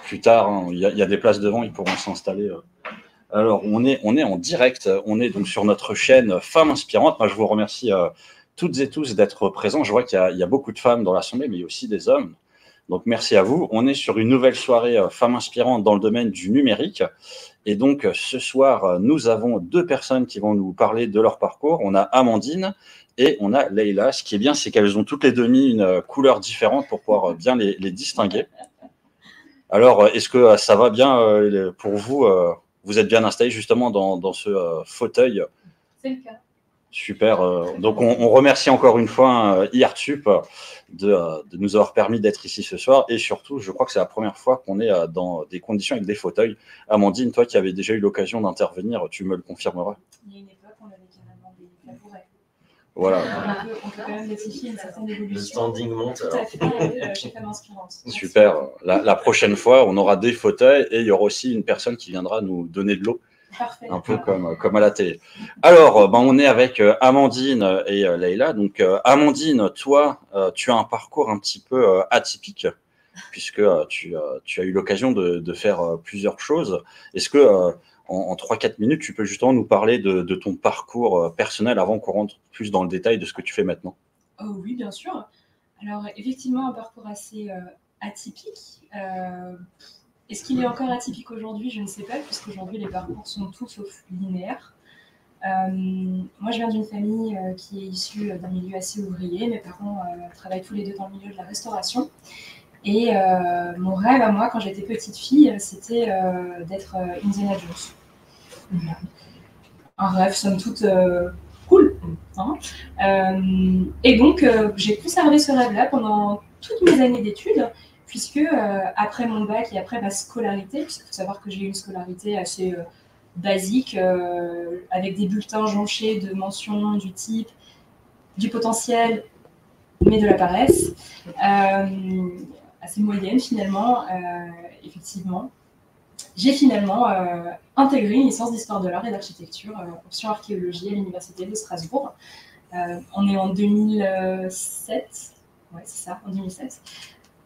plus tard, hein, il y a des places devant, ils pourront s'installer. Alors, on est en direct, on est donc sur notre chaîne Femmes Inspirantes. Moi, je vous remercie toutes et tous d'être présents. Je vois qu'il y a beaucoup de femmes dans l'Assemblée, mais il y a aussi des hommes. Donc, merci à vous. On est sur une nouvelle soirée Femmes Inspirantes dans le domaine du numérique. Et donc, ce soir, nous avons deux personnes qui vont nous parler de leur parcours. On a Amandine et on a Leïla. Ce qui est bien, c'est qu'elles ont toutes les deux mis une couleur différente pour pouvoir bien les distinguer. Alors, est-ce que ça va bien pour vous vous êtes bien installés justement dans ce fauteuil? C'est le cas. Super. Donc, on remercie encore une fois IARTSUP de nous avoir permis d'être ici ce soir. Et surtout, je crois que c'est la première fois qu'on est dans des conditions avec des fauteuils. Amandine, toi qui avais déjà eu l'occasion d'intervenir, tu me le confirmeras? Il y a une époque, on avait carrément des tabourets. Voilà. On peut quand même notifier une certaine évolution. Le standing monte. Tout à fait, chez Femmes Inspirantes. Super. La prochaine fois, on aura des fauteuils et il y aura aussi une personne qui viendra nous donner de l'eau. Parfait. Un peu comme à la télé. Alors, on est avec Amandine et Leïla. Donc, Amandine, toi, tu as un parcours un petit peu atypique, puisque tu as eu l'occasion de faire plusieurs choses. Est-ce que, en 3-4 minutes, tu peux justement nous parler de ton parcours personnel avant qu'on rentre plus dans le détail de ce que tu fais maintenant? Oh, oui, bien sûr. Alors, effectivement, un parcours assez atypique. Est-ce qu'il est encore atypique aujourd'hui? Je ne sais pas, puisqu'aujourd'hui, les parcours sont tout sauf linéaires. Moi, je viens d'une famille qui est issue d'un milieu assez ouvrier. Mes parents travaillent tous les deux dans le milieu de la restauration. Et mon rêve à moi, quand j'étais petite fille, c'était d'être Indiana Jones. Un rêve, somme toute, cool. Hein, et donc, j'ai conservé ce rêve-là pendant toutes mes années d'études, puisque après mon bac et après ma scolarité, puisqu'il faut savoir que j'ai eu une scolarité assez basique, avec des bulletins jonchés de mentions du type du potentiel, mais de la paresse, assez moyenne finalement, effectivement. J'ai finalement intégré une licence d'histoire de l'art et d'architecture, option archéologie à l'université de Strasbourg. On est en 2007, ouais c'est ça, en 2007.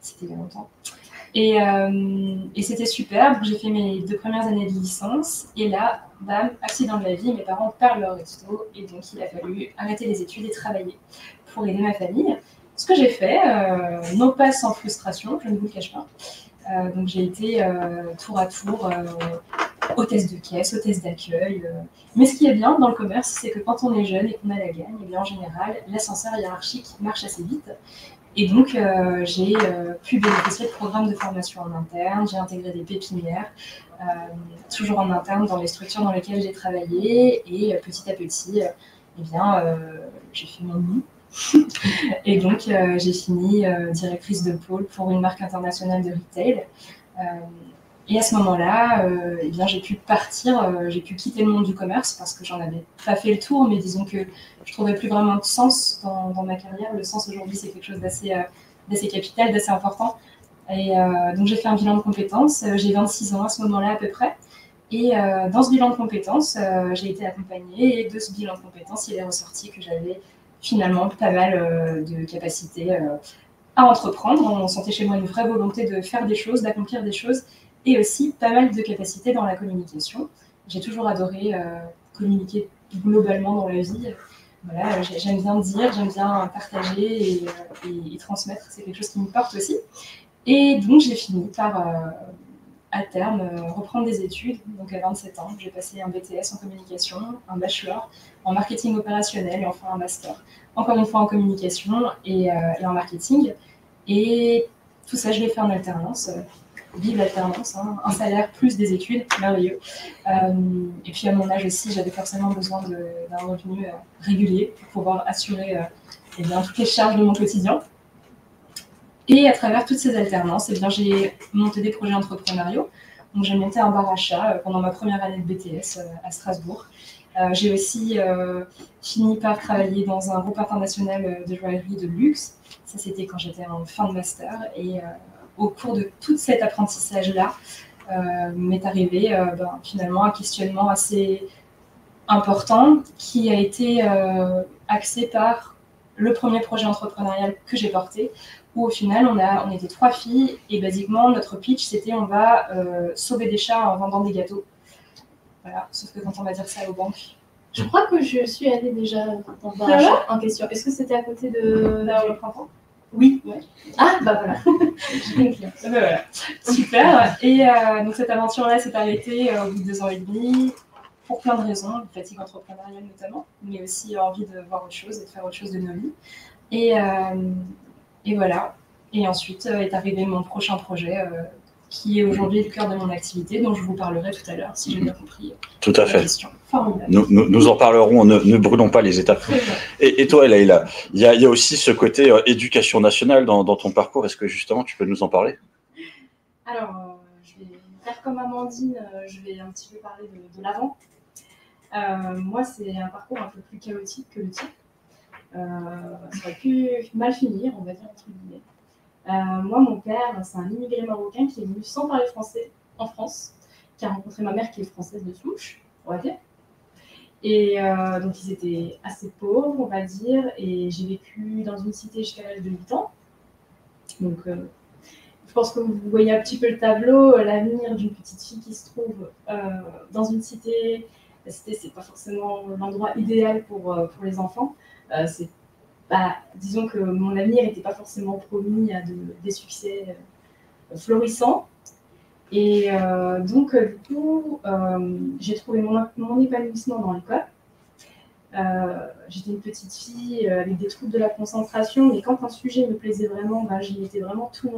C'était il y a longtemps. Et c'était super. J'ai fait mes 2 premières années de licence. Et là, bam, accident de la vie, mes parents perdent leur resto. Et donc, il a fallu arrêter les études et travailler pour aider ma famille. Ce que j'ai fait, non pas sans frustration, je ne vous le cache pas. Donc, j'ai été tour à tour hôtesse de caisse, hôtesse d'accueil. Mais ce qui est bien dans le commerce, c'est que quand on est jeune et qu'on a la gagne, et bien en général, l'ascenseur hiérarchique marche assez vite. Et donc, j'ai pu bénéficier de programmes de formation en interne, j'ai intégré des pépinières, toujours en interne dans les structures dans lesquelles j'ai travaillé, et petit à petit, j'ai fait mon nid. Et donc, j'ai fini directrice de pôle pour une marque internationale de retail. Et à ce moment-là, j'ai pu partir, j'ai pu quitter le monde du commerce parce que j'en avais pas fait le tour, mais disons que je trouvais plus vraiment de sens dans ma carrière. Le sens aujourd'hui, c'est quelque chose d'assez capital, d'assez important. Et donc j'ai fait un bilan de compétences, j'ai 26 ans à ce moment-là à peu près. Et dans ce bilan de compétences, j'ai été accompagnée, et de ce bilan de compétences, il est ressorti que j'avais finalement pas mal de capacités à entreprendre. On sentait chez moi une vraie volonté de faire des choses, d'accomplir des choses, et aussi pas mal de capacités dans la communication. J'ai toujours adoré communiquer globalement dans la vie. Voilà, j'aime bien dire, j'aime bien partager et transmettre, c'est quelque chose qui me porte aussi. Et donc j'ai fini par, à terme, reprendre des études. Donc à 27 ans, j'ai passé un BTS en communication, un bachelor en marketing opérationnel et enfin un master. Encore une fois en communication et en marketing. Et tout ça, je l'ai fait en alternance. Vive l'alternance, hein, un salaire plus des études, merveilleux. Et puis à mon âge aussi, j'avais forcément besoin d'un revenu régulier pour pouvoir assurer toutes les charges de mon quotidien. Et à travers toutes ces alternances, j'ai monté des projets entrepreneuriaux. Donc j'ai monté un bar à chat pendant ma première année de BTS à Strasbourg. J'ai aussi fini par travailler dans un groupe international de joaillerie de luxe. Ça, c'était quand j'étais en fin de master. Et au cours de tout cet apprentissage-là, m'est arrivé finalement un questionnement assez important qui a été axé par le premier projet entrepreneurial que j'ai porté, où au final, on était 3 filles, et basiquement, notre pitch, c'était on va sauver des chats en vendant des gâteaux. Voilà, sauf que quand on va dire ça aux banques. Je crois que je suis allée déjà dans un chat en question. Est-ce que c'était à côté de le printemps? Oui. Ouais. Ah, bah voilà. J'ai une cliente. Voilà. Super. Et donc cette aventure-là s'est arrêtée au bout de 2 ans et demi, pour plein de raisons, fatigue entrepreneuriale notamment, mais aussi envie de voir autre chose et de faire autre chose de nos vies. Et voilà. Et ensuite est arrivé mon prochain projet, qui est aujourd'hui le cœur de mon activité, dont je vous parlerai tout à l'heure, si j'ai bien compris. Tout à fait. Formidable. Nous en parlerons, ne brûlons pas les étapes. Et toi, Leïla, il y a aussi ce côté éducation nationale dans ton parcours. Est-ce que justement, tu peux nous en parler? Alors, je vais faire comme Amandine, je vais un petit peu parler de l'avant. Moi, c'est un parcours un peu plus chaotique que le tien. Ça aurait pu mal finir, on va dire, entre guillemets. Moi, mon père, c'est un immigré marocain qui est venu sans parler français en France, qui a rencontré ma mère qui est française de souche, on va dire. Et donc, ils étaient assez pauvres, on va dire, et j'ai vécu dans une cité jusqu'à l'âge de 8 ans. Donc, je pense que vous voyez un petit peu le tableau, l'avenir d'une petite fille qui se trouve dans une cité. La cité, c'est pas forcément l'endroit idéal pour les enfants. Disons que mon avenir n'était pas forcément promis à des succès florissants. Et donc, du coup, j'ai trouvé mon épanouissement dans l'école. J'étais une petite fille avec des troubles de la concentration, mais quand un sujet me plaisait vraiment, j'y mettais vraiment tout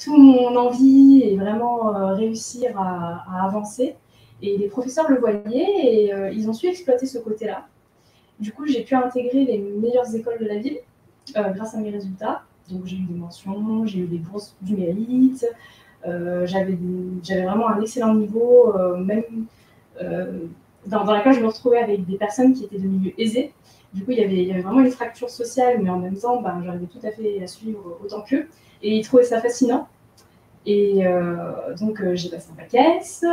mon envie et vraiment réussir à avancer. Et les professeurs le voyaient et ils ont su exploiter ce côté-là. Du coup, j'ai pu intégrer les meilleures écoles de la ville grâce à mes résultats. Donc, j'ai eu des mentions, j'ai eu des bourses du mérite. J'avais vraiment un excellent niveau, même dans laquelle je me retrouvais avec des personnes qui étaient de milieux aisés. Du coup, il y avait vraiment une fracture sociale, mais en même temps, j'arrivais tout à fait à suivre autant qu'eux. Et ils trouvaient ça fascinant. Et donc, j'ai passé un bac S,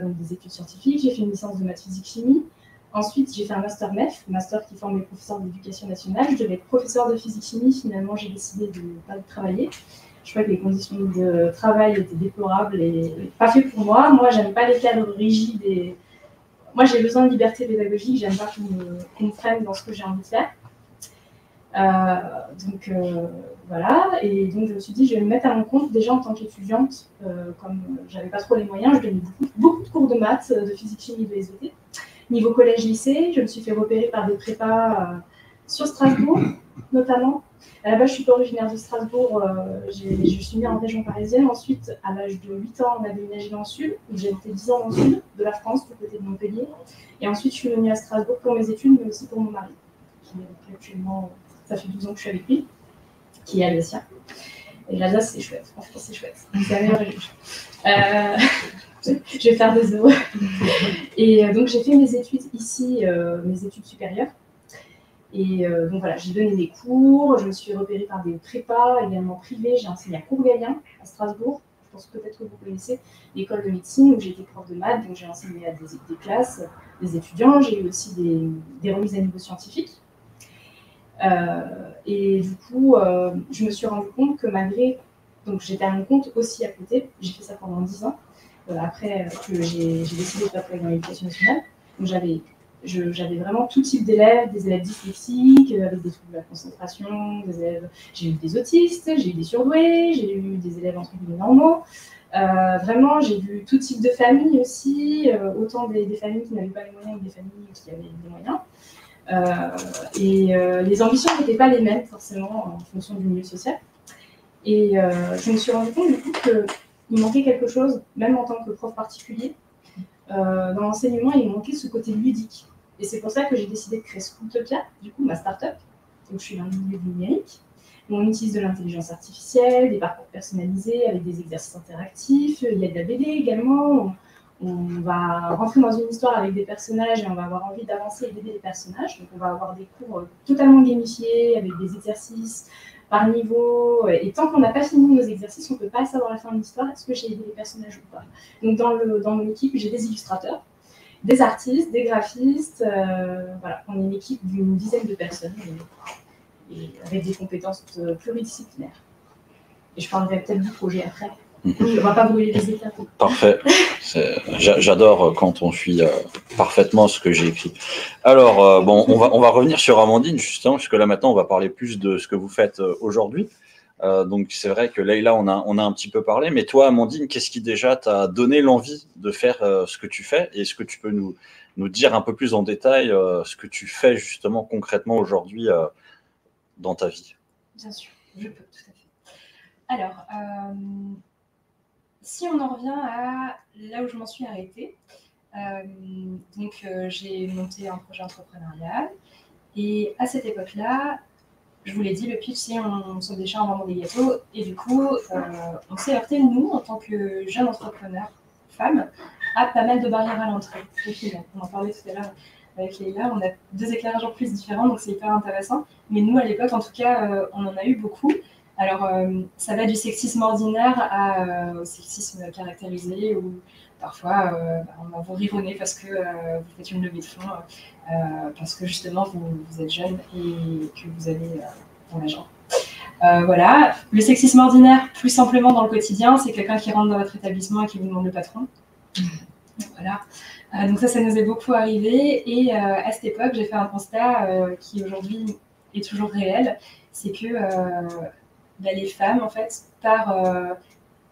donc des études scientifiques. J'ai fait une licence de maths, physique, chimie. Ensuite, j'ai fait un master MEF, master qui forme les professeurs d'éducation nationale. Je devais être professeur de physique-chimie. Finalement, j'ai décidé de ne pas travailler. Je crois que les conditions de travail étaient déplorables et pas fait pour moi. Moi, j'aime pas les cadres rigides. Et moi, j'ai besoin de liberté pédagogique. J'aime pas qu'on me freine dans ce que j'ai envie de faire. Voilà. Et donc, je me suis dit, je vais me mettre à mon compte déjà en tant qu'étudiante. Comme j'avais pas trop les moyens, je donnais beaucoup de cours de maths, de physique-chimie, de SVT. Niveau collège-lycée, je me suis fait repérer par des prépas sur Strasbourg, notamment. À la base, je ne suis pas originaire de Strasbourg, je suis née en région parisienne. Ensuite, à l'âge de 8 ans, on a déménagé dans le sud, où j'ai été 10 ans dans le sud de la France, du côté de Montpellier. Et ensuite, je suis venue à Strasbourg pour mes études, mais aussi pour mon mari, qui actuellement, ça fait 12 ans que je suis avec lui, qui est alsacien. Et l'Alsace, c'est chouette, franchement, c'est chouette. C'est la meilleure région. Je vais faire des euros. Et donc, j'ai fait mes études ici, mes études supérieures. Et donc voilà, j'ai donné des cours, je me suis repérée par des prépas, également privés. J'ai enseigné à Courgaillin, à Strasbourg. Je pense peut-être que vous connaissez l'école de médecine où j'ai été prof de maths. Donc, j'ai enseigné à des classes, des étudiants. J'ai eu aussi des remises à niveau scientifique. Et du coup, je me suis rendu compte que malgré... Donc, j'étais à mon compte aussi à côté. J'ai fait ça pendant 10 ans. Après que j'ai décidé de faire dans l'éducation nationale. Donc j'avais vraiment tout type d'élèves, des élèves dyslexiques, avec des troubles de la concentration, des élèves... J'ai eu des autistes, j'ai eu des surdoués, j'ai eu des élèves entre guillemets normaux. Vraiment, j'ai vu tout type de familles aussi, autant des familles qui n'avaient pas les moyens que des familles qui avaient les moyens. Les ambitions n'étaient pas les mêmes forcément en fonction du milieu social. Et je me suis rendu compte du coup qu'il manquait quelque chose, même en tant que prof particulier. Dans l'enseignement, il manquait ce côté ludique. Et c'est pour ça que j'ai décidé de créer Schooltopia, du coup, ma start-up. Donc, je suis dans le milieu du numérique. On utilise de l'intelligence artificielle, des parcours personnalisés avec des exercices interactifs. Il y a de la BD également. On va rentrer dans une histoire avec des personnages et on va avoir envie d'avancer et d'aider les personnages. Donc, on va avoir des cours totalement gamifiés avec des exercices par niveau, et tant qu'on n'a pas fini nos exercices, on ne peut pas savoir à la fin de l'histoire est-ce que j'ai aidé les personnages ou pas. Donc dans mon équipe, j'ai des illustrateurs, des artistes, des graphistes, voilà, on est une équipe d'une dizaine de personnes. et avec des compétences pluridisciplinaires. Et je parlerai peut-être du projet après. On ne va pas brûler les étapes. Parfait. J'adore quand on suit parfaitement ce que j'ai écrit. Alors, bon, on va revenir sur Amandine, justement, puisque là, maintenant, on va parler plus de ce que vous faites aujourd'hui. Donc, c'est vrai que Leïla, on a un petit peu parlé. Mais toi, Amandine, qu'est-ce qui déjà t'a donné l'envie de faire ce que tu fais? Et est-ce que tu peux nous dire un peu plus en détail ce que tu fais, justement, concrètement aujourd'hui dans ta vie? Bien sûr, je peux, tout à fait. Alors, si on en revient à là où je m'en suis arrêtée, j'ai monté un projet entrepreneurial et à cette époque-là, je vous l'ai dit, le pitch c'est on sauve des chats en vendant des gâteaux et du coup, on s'est heurté, nous, en tant que jeunes entrepreneurs femmes, à pas mal de barrières à l'entrée. On en parlait tout à l'heure avec Leïla, on a 2 éclairages en plus différents, donc c'est hyper intéressant. Mais nous, à l'époque, en tout cas, on en a eu beaucoup. Alors, ça va du sexisme ordinaire au sexisme caractérisé, où parfois, on va vous rironner parce que vous faites une levée de fonds, parce que justement, vous êtes jeune et que vous avez de l'argent. Voilà. Le sexisme ordinaire, plus simplement dans le quotidien, c'est quelqu'un qui rentre dans votre établissement et qui vous demande le patron. Voilà. Donc ça nous est beaucoup arrivé. Et à cette époque, j'ai fait un constat qui aujourd'hui est toujours réel, c'est que les femmes, en fait, par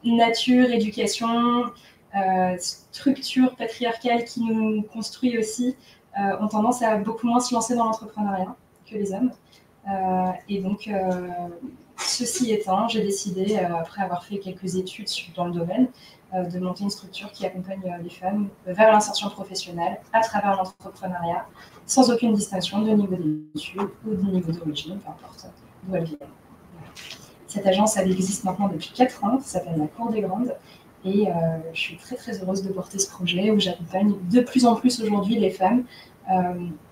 nature, éducation, structure patriarcale qui nous construit aussi, ont tendance à beaucoup moins se lancer dans l'entrepreneuriat que les hommes. Et donc, ceci étant, j'ai décidé, après avoir fait quelques études dans le domaine, de monter une structure qui accompagne les femmes vers l'insertion professionnelle à travers l'entrepreneuriat, sans aucune distinction de niveau d'études ou de niveau d'origine, peu importe d'où elles viennent. Cette agence, elle existe maintenant depuis 4 ans, ça s'appelle la Cour des Grandes, et je suis très très heureuse de porter ce projet où j'accompagne de plus en plus aujourd'hui les femmes,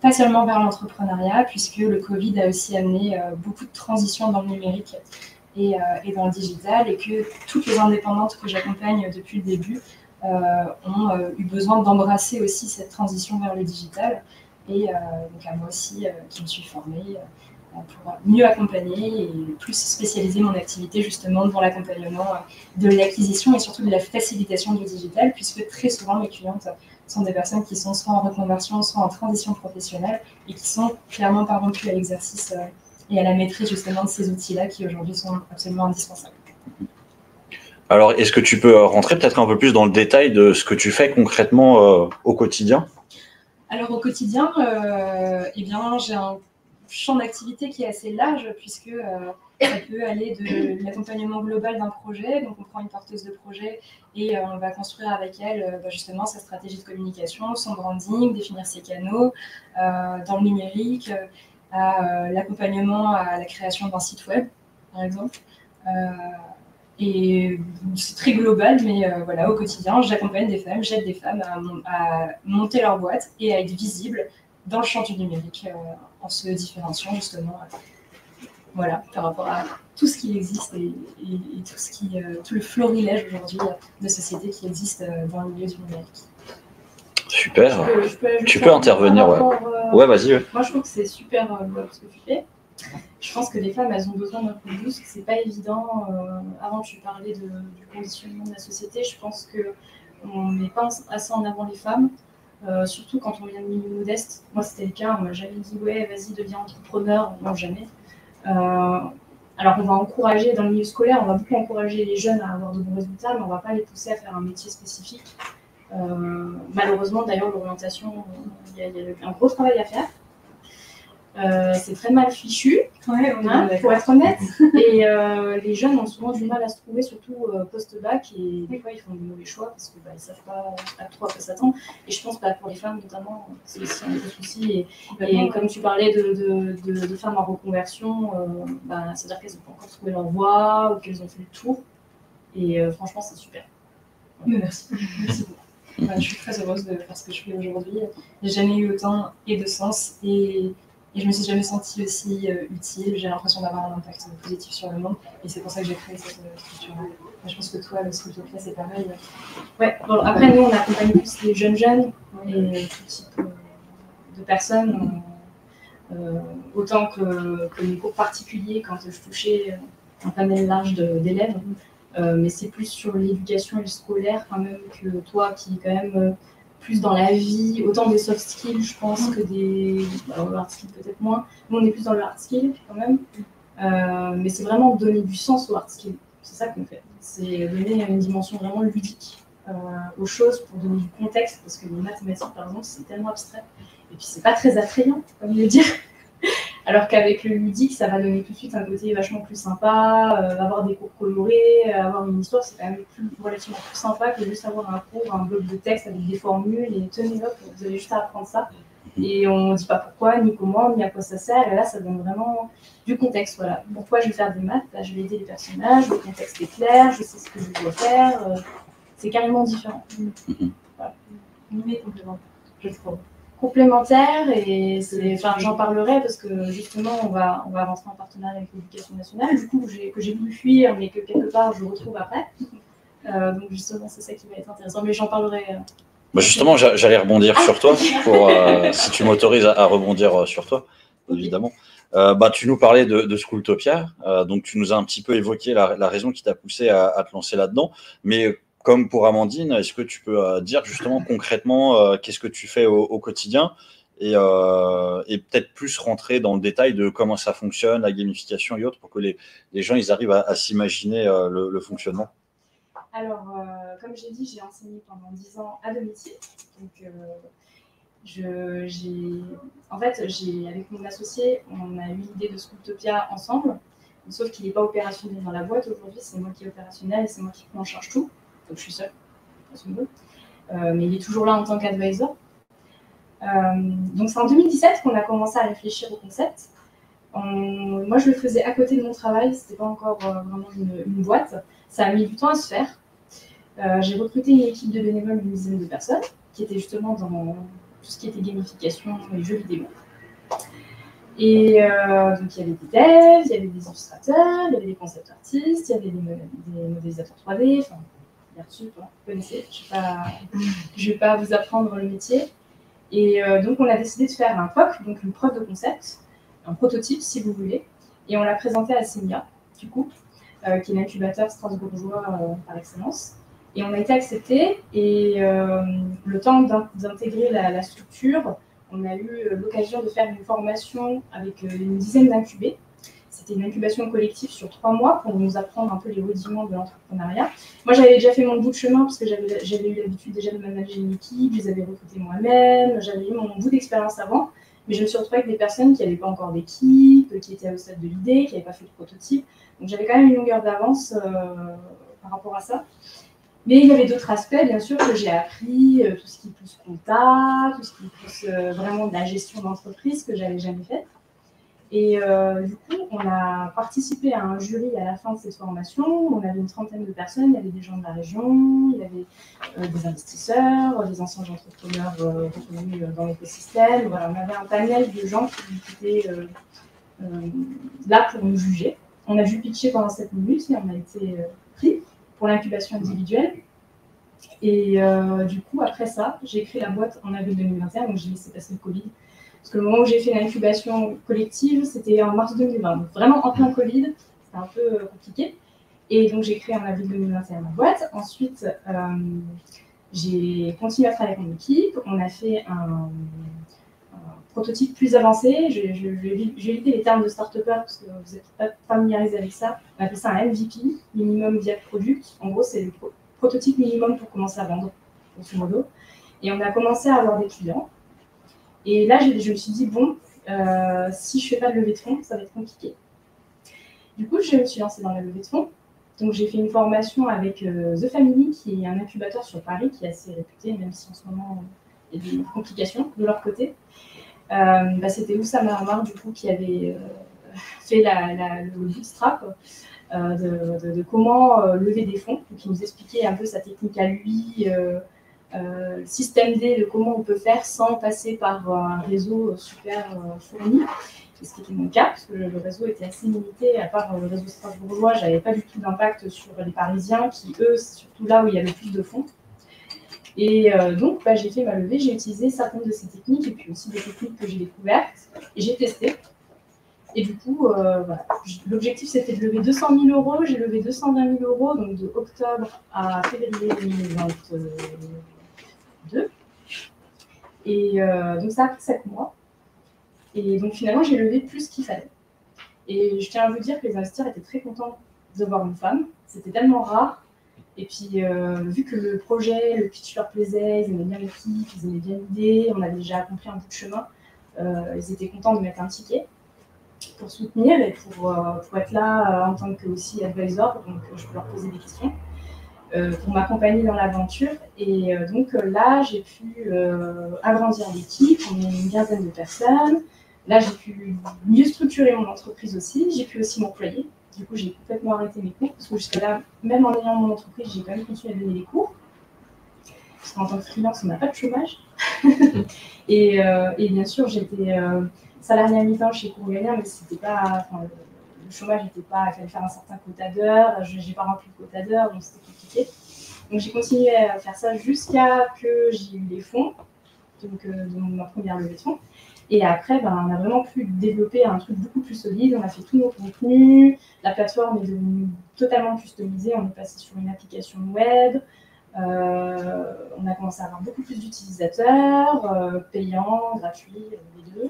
pas seulement vers l'entrepreneuriat, puisque le Covid a aussi amené beaucoup de transitions dans le numérique et dans le digital, et que toutes les indépendantes que j'accompagne depuis le début ont eu besoin d'embrasser aussi cette transition vers le digital. Et donc à moi aussi, qui me suis formée pour mieux accompagner et plus spécialiser mon activité justement dans l'accompagnement de l'acquisition et surtout de la facilitation du digital, puisque très souvent mes clientes sont des personnes qui sont soit en reconversion, soit en transition professionnelle et qui sont clairement pas rompues à l'exercice et à la maîtrise justement de ces outils-là qui aujourd'hui sont absolument indispensables. Alors, est-ce que tu peux rentrer peut-être un peu plus dans le détail de ce que tu fais concrètement au quotidien? Alors au quotidien, j'ai un champ d'activité qui est assez large puisque ça peut aller de l'accompagnement global d'un projet. Donc on prend une porteuse de projet et on va construire avec elle justement sa stratégie de communication, son branding, définir ses canaux dans le numérique, à l'accompagnement à la création d'un site web, par exemple. Et c'est très global, mais voilà, au quotidien, j'accompagne des femmes, j'aide des femmes à monter leur boîte et à être visibles dans le champ du numérique en se différenciant justement voilà, par rapport à tout ce qui existe et tout le florilège aujourd'hui de sociétés qui existent dans le milieu du numérique. Super. Tu peux intervenir, ouais. Ouais, vas-y. Ouais. Moi, je trouve que c'est super ce que tu fais. Je pense que les femmes, elles ont besoin d'un coup de boost. C'est pas évident. Avant, tu parlais du conditionnement de la société. Je pense qu'on ne met pas assez en avant les femmes, surtout quand on vient de milieu modeste. Moi, c'était le cas. On m'a jamais dit ouais, vas-y, deviens entrepreneur. Non, jamais. Alors, on va encourager dans le milieu scolaire, on va beaucoup encourager les jeunes à avoir de bons résultats, mais on ne va pas les pousser à faire un métier spécifique. Malheureusement, d'ailleurs, l'orientation, il y a un gros travail à faire. C'est très mal fichu, pour être honnête. Et les jeunes ont souvent du mal à se trouver, surtout post-bac. Et des fois, ils font des mauvais choix parce qu'ils ne savent pas à quoi s'attendre. Et je pense pour les femmes, notamment, c'est aussi un gros souci. Et comme tu parlais de femmes en reconversion, c'est-à-dire qu'elles n'ont pas encore trouvé leur voie ou qu'elles ont fait le tour. Et franchement, c'est super. Mais merci. Merci beaucoup. Je suis très heureuse de faire ce que je fais aujourd'hui. J'ai jamais eu autant de sens et je me suis jamais sentie aussi utile. J'ai l'impression d'avoir un impact positif sur le monde et c'est pour ça que j'ai créé cette structure-là. Je pense que toi, ce que tu fais, c'est pareil. Ouais. Bon, après, nous, on accompagne plus les jeunes et tout type de personnes. autant que les cours particuliers quand je touchais un panel large d'élèves. Mais c'est plus sur l'éducation et le scolaire quand même que toi qui est quand même plus dans la vie, autant des soft skills je pense que des... Alors le hard skill peut-être moins, nous on est plus dans le hard skill quand même, mais c'est vraiment donner du sens au hard skill, c'est ça qu'on fait, c'est donner une dimension vraiment ludique aux choses pour donner du contexte, parce que les mathématiques par exemple c'est tellement abstrait, et puis c'est pas très attrayant comme le dire. Alors qu'avec le ludique, ça va donner tout de suite un côté vachement plus sympa, avoir des cours colorés, avoir une histoire, c'est quand même relativement plus sympa que juste avoir un cours, un bloc de texte avec des formules et tenez hop, vous avez juste à apprendre ça. Et on ne dit pas pourquoi, ni comment, ni à quoi ça sert. Et là, ça donne vraiment du contexte. Voilà. Pourquoi je vais faire des maths? Là, je vais aider les personnages, le contexte est clair, je sais ce que je dois faire. C'est carrément différent. Voilà. Mais complémentaire, je trouve. Complémentaire, et j'en parlerai parce que justement on va rentrer en partenariat avec l'éducation nationale, du coup que j'ai voulu fuir mais que quelque part je retrouve après, donc justement c'est ça qui va être intéressant, mais j'en parlerai. Bah justement j'allais rebondir sur toi, pour, si tu m'autorises à rebondir sur toi, évidemment. Bah, tu nous parlais de Schooltopia, donc tu nous as un petit peu évoqué la raison qui t'a poussé à te lancer là-dedans, mais comme pour Amandine, est-ce que tu peux dire justement concrètement qu'est-ce que tu fais au quotidien, et peut-être plus rentrer dans le détail de comment ça fonctionne, la gamification et autres, pour que les gens ils arrivent à s'imaginer le fonctionnement. Alors, comme j'ai dit, j'ai enseigné pendant 10 ans à domicile. Donc, avec mon associé, on a eu l'idée de Schooltopia ensemble, sauf qu'il n'est pas opérationnel dans la boîte aujourd'hui, c'est moi qui est opérationnel et c'est moi qui prends en charge tout. Donc je suis seule, mais il est toujours là en tant qu'advisor. Donc c'est en 2017 qu'on a commencé à réfléchir au concept. Moi je le faisais à côté de mon travail, c'était pas encore vraiment une boîte. Ça a mis du temps à se faire. J'ai recruté une équipe de bénévoles d'une dizaine de personnes qui étaient justement dans tout ce qui était gamification et jeux vidéo. Et donc il y avait des devs, il y avait des illustrateurs, il y avait des concept artistes, il y avait des modélisateurs 3D, enfin là-dessus, vous connaissez, je ne vais pas vous apprendre le métier. Et donc, on a décidé de faire un POC, donc une preuve de concept, un prototype, si vous voulez. Et on l'a présenté à CEMIA, du coup, qui est l'incubateur strasbourgeois par excellence. Et on a été accepté. Et le temps d'intégrer la structure, on a eu l'occasion de faire une formation avec une dizaine d'incubés. C'était une incubation collective sur 3 mois pour nous apprendre un peu les rudiments de l'entrepreneuriat. Moi, j'avais déjà fait mon bout de chemin parce que j'avais eu l'habitude déjà de manager une équipe, je les avais recrutés moi-même, j'avais eu mon bout d'expérience avant, mais je me suis retrouvée avec des personnes qui n'avaient pas encore d'équipe, qui étaient au stade de l'idée, qui n'avaient pas fait de prototype. Donc, j'avais quand même une longueur d'avance par rapport à ça. Mais il y avait d'autres aspects, bien sûr, que j'ai appris, tout ce qui pousse compta, tout ce qui pousse vraiment de la gestion d'entreprise que je n'avais jamais fait. Et du coup, on a participé à un jury à la fin de cette formation. On avait une trentaine de personnes. Il y avait des gens de la région, il y avait des investisseurs, des anciens entrepreneurs reconnus dans l'écosystème. Voilà, on avait un panel de gens qui étaient là pour nous juger. On a dû pitcher pendant 7 minutes et on a été pris pour l'incubation individuelle. Et du coup, après ça, j'ai créé la boîte en avril 2021, donc j'ai laissé passer le Covid. Parce que le moment où j'ai fait l'incubation collective, c'était en mars 2020. Donc vraiment en plein Covid, c'était un peu compliqué. Et donc j'ai créé en avril 2021 ma boîte. Ensuite, j'ai continué à travailler avec mon équipe. On a fait un prototype plus avancé. J'ai évité les termes de start-upper parce que vous n'êtes pas familiarisés avec ça. On appelle ça un MVP, Minimum Viable Product. En gros, c'est le prototype minimum pour commencer à vendre, grosso modo. Et on a commencé à avoir des clients. Et là, je me suis dit, bon, si je ne fais pas de levée de fonds, ça va être compliqué. Du coup, je me suis lancée dans la levée de fonds. Donc, j'ai fait une formation avec The Family, qui est un incubateur sur Paris, qui est assez réputé, même si en ce moment, il y a des complications de leur côté. C'était Oussama Omar, du coup, qui avait fait le bootstrap de comment lever des fonds. Donc, il nous expliquait un peu sa technique à lui, le système D de comment on peut faire sans passer par un réseau super fourni, ce qui était mon cas, parce que le réseau était assez limité, à part le réseau strasbourgeois, j'avais pas du tout d'impact sur les Parisiens, qui eux, c'est surtout là où il y a le plus de fonds. Et donc, j'ai fait ma levée, j'ai utilisé certaines de ces techniques et puis aussi des techniques que j'ai découvertes et j'ai testé. Et du coup, voilà. L'objectif, c'était de lever 200 000 €. J'ai levé 220 000 €, donc de octobre à février 2022. Et donc, ça a pris 7 mois. Et donc, finalement, j'ai levé plus qu'il fallait. Et je tiens à vous dire que les investisseurs étaient très contents de voir une femme. C'était tellement rare. Et puis, vu que le projet, le pitch leur plaisait, ils aimaient bien l'équipe, ils aimaient bien l'idée, on avait déjà accompli un bout de chemin, ils étaient contents de mettre un ticket pour soutenir et pour être là en tant que aussi advisor, donc je peux leur poser des questions, pour m'accompagner dans l'aventure. Et donc là, j'ai pu agrandir l'équipe, on est une quinzaine de personnes. Là, j'ai pu mieux structurer mon entreprise aussi, j'ai pu aussi m'employer. Du coup, j'ai complètement arrêté mes cours, parce que jusqu'à là, même en ayant mon entreprise, j'ai quand même continué à donner les cours. Parce qu'en tant que freelance, on n'a pas de chômage. Et bien sûr, j'étais salariée à mi-temps chez Courgagna, mais c'était pas, le chômage n'était pas, il fallait faire un certain quota d'heures, je n'ai pas rempli le quota d'heures, donc c'était compliqué. Donc j'ai continué à faire ça jusqu'à que j'ai eu les fonds, donc de ma première levée de fonds. Et après, on a vraiment pu développer un truc beaucoup plus solide. On a fait tous nos contenus. La plateforme est devenue totalement customisée. On est passé sur une application web. On a commencé à avoir beaucoup plus d'utilisateurs, payants, gratuits, les deux.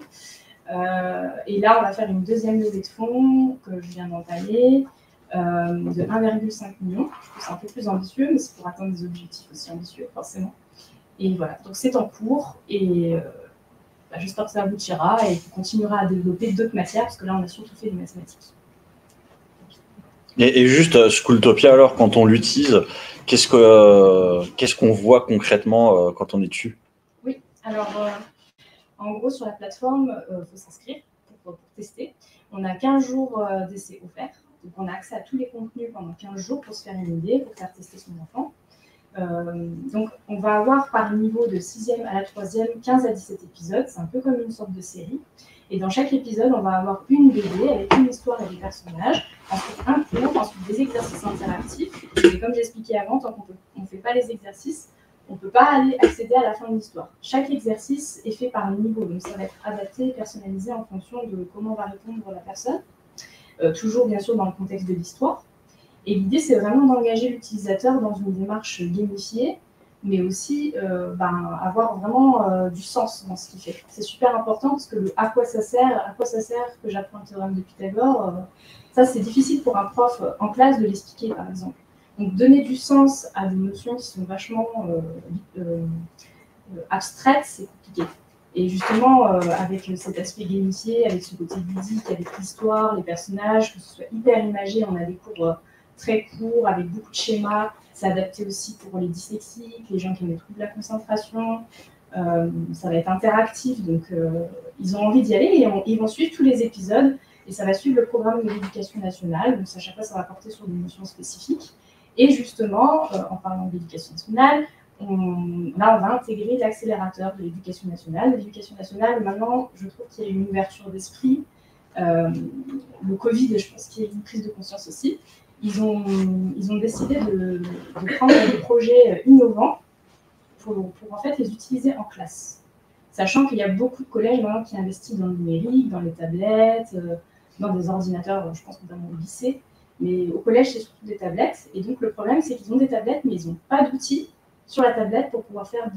Et là, on va faire une deuxième levée de fonds que je viens d'entamer de 1,5 million. Je trouve que c'est un peu plus ambitieux, mais c'est pour atteindre des objectifs aussi ambitieux, forcément. Et voilà, donc c'est en cours. Et j'espère que ça aboutira et qu'on continuera à développer d'autres matières, parce que là, on a surtout fait des mathématiques. Et juste, Schooltopia, alors, quand on l'utilise, qu'est-ce qu'on voit concrètement quand on est dessus? Oui, alors, en gros, sur la plateforme, il faut s'inscrire pour tester. On a 15 jours d'essai offerts. Donc, on a accès à tous les contenus pendant 15 jours pour se faire une idée, pour faire tester son enfant. Donc, on va avoir par niveau de 6e à la 3e 15 à 17 épisodes. C'est un peu comme une sorte de série. Et dans chaque épisode, on va avoir une BD avec une histoire et des personnages, ensuite un cours, ensuite des exercices interactifs. Et comme j'expliquais avant, tant qu'on ne fait pas les exercices, on ne peut pas aller accéder à la fin de l'histoire. Chaque exercice est fait par niveau, donc ça va être adapté, personnalisé en fonction de comment va répondre la personne. Toujours, bien sûr, dans le contexte de l'histoire. Et l'idée, c'est vraiment d'engager l'utilisateur dans une démarche gamifiée, mais aussi avoir vraiment du sens dans ce qu'il fait. C'est super important parce que à quoi ça sert que j'apprends le théorème de Pythagore, ça, c'est difficile pour un prof en classe de l'expliquer, par exemple. Donc, donner du sens à des notions qui sont vachement abstraites, c'est compliqué. Et justement, avec cet aspect gamifié, avec ce côté ludique, avec l'histoire, les personnages, que ce soit hyper imagé, on a des cours très courts, avec beaucoup de schémas. C'est adapté aussi pour les dyslexiques, les gens qui ont des troubles de la concentration. Ça va être interactif, donc ils ont envie d'y aller et ils vont suivre tous les épisodes. Et ça va suivre le programme de l'éducation nationale. Donc à chaque fois, ça va porter sur des notions spécifiques. Et justement, en parlant de l'éducation nationale, on va intégrer l'accélérateur de l'éducation nationale. L'éducation nationale, maintenant, je trouve qu'il y a une ouverture d'esprit. Le Covid, je pense qu'il y a une prise de conscience aussi. Ils ont décidé de prendre des projets innovants pour en fait les utiliser en classe. Sachant qu'il y a beaucoup de collèges maintenant qui investissent dans le numérique, dans les tablettes, dans des ordinateurs, je pense notamment au lycée. Mais au collège, c'est surtout des tablettes. Et donc, le problème, c'est qu'ils ont des tablettes, mais ils n'ont pas d'outils sur la tablette pour pouvoir faire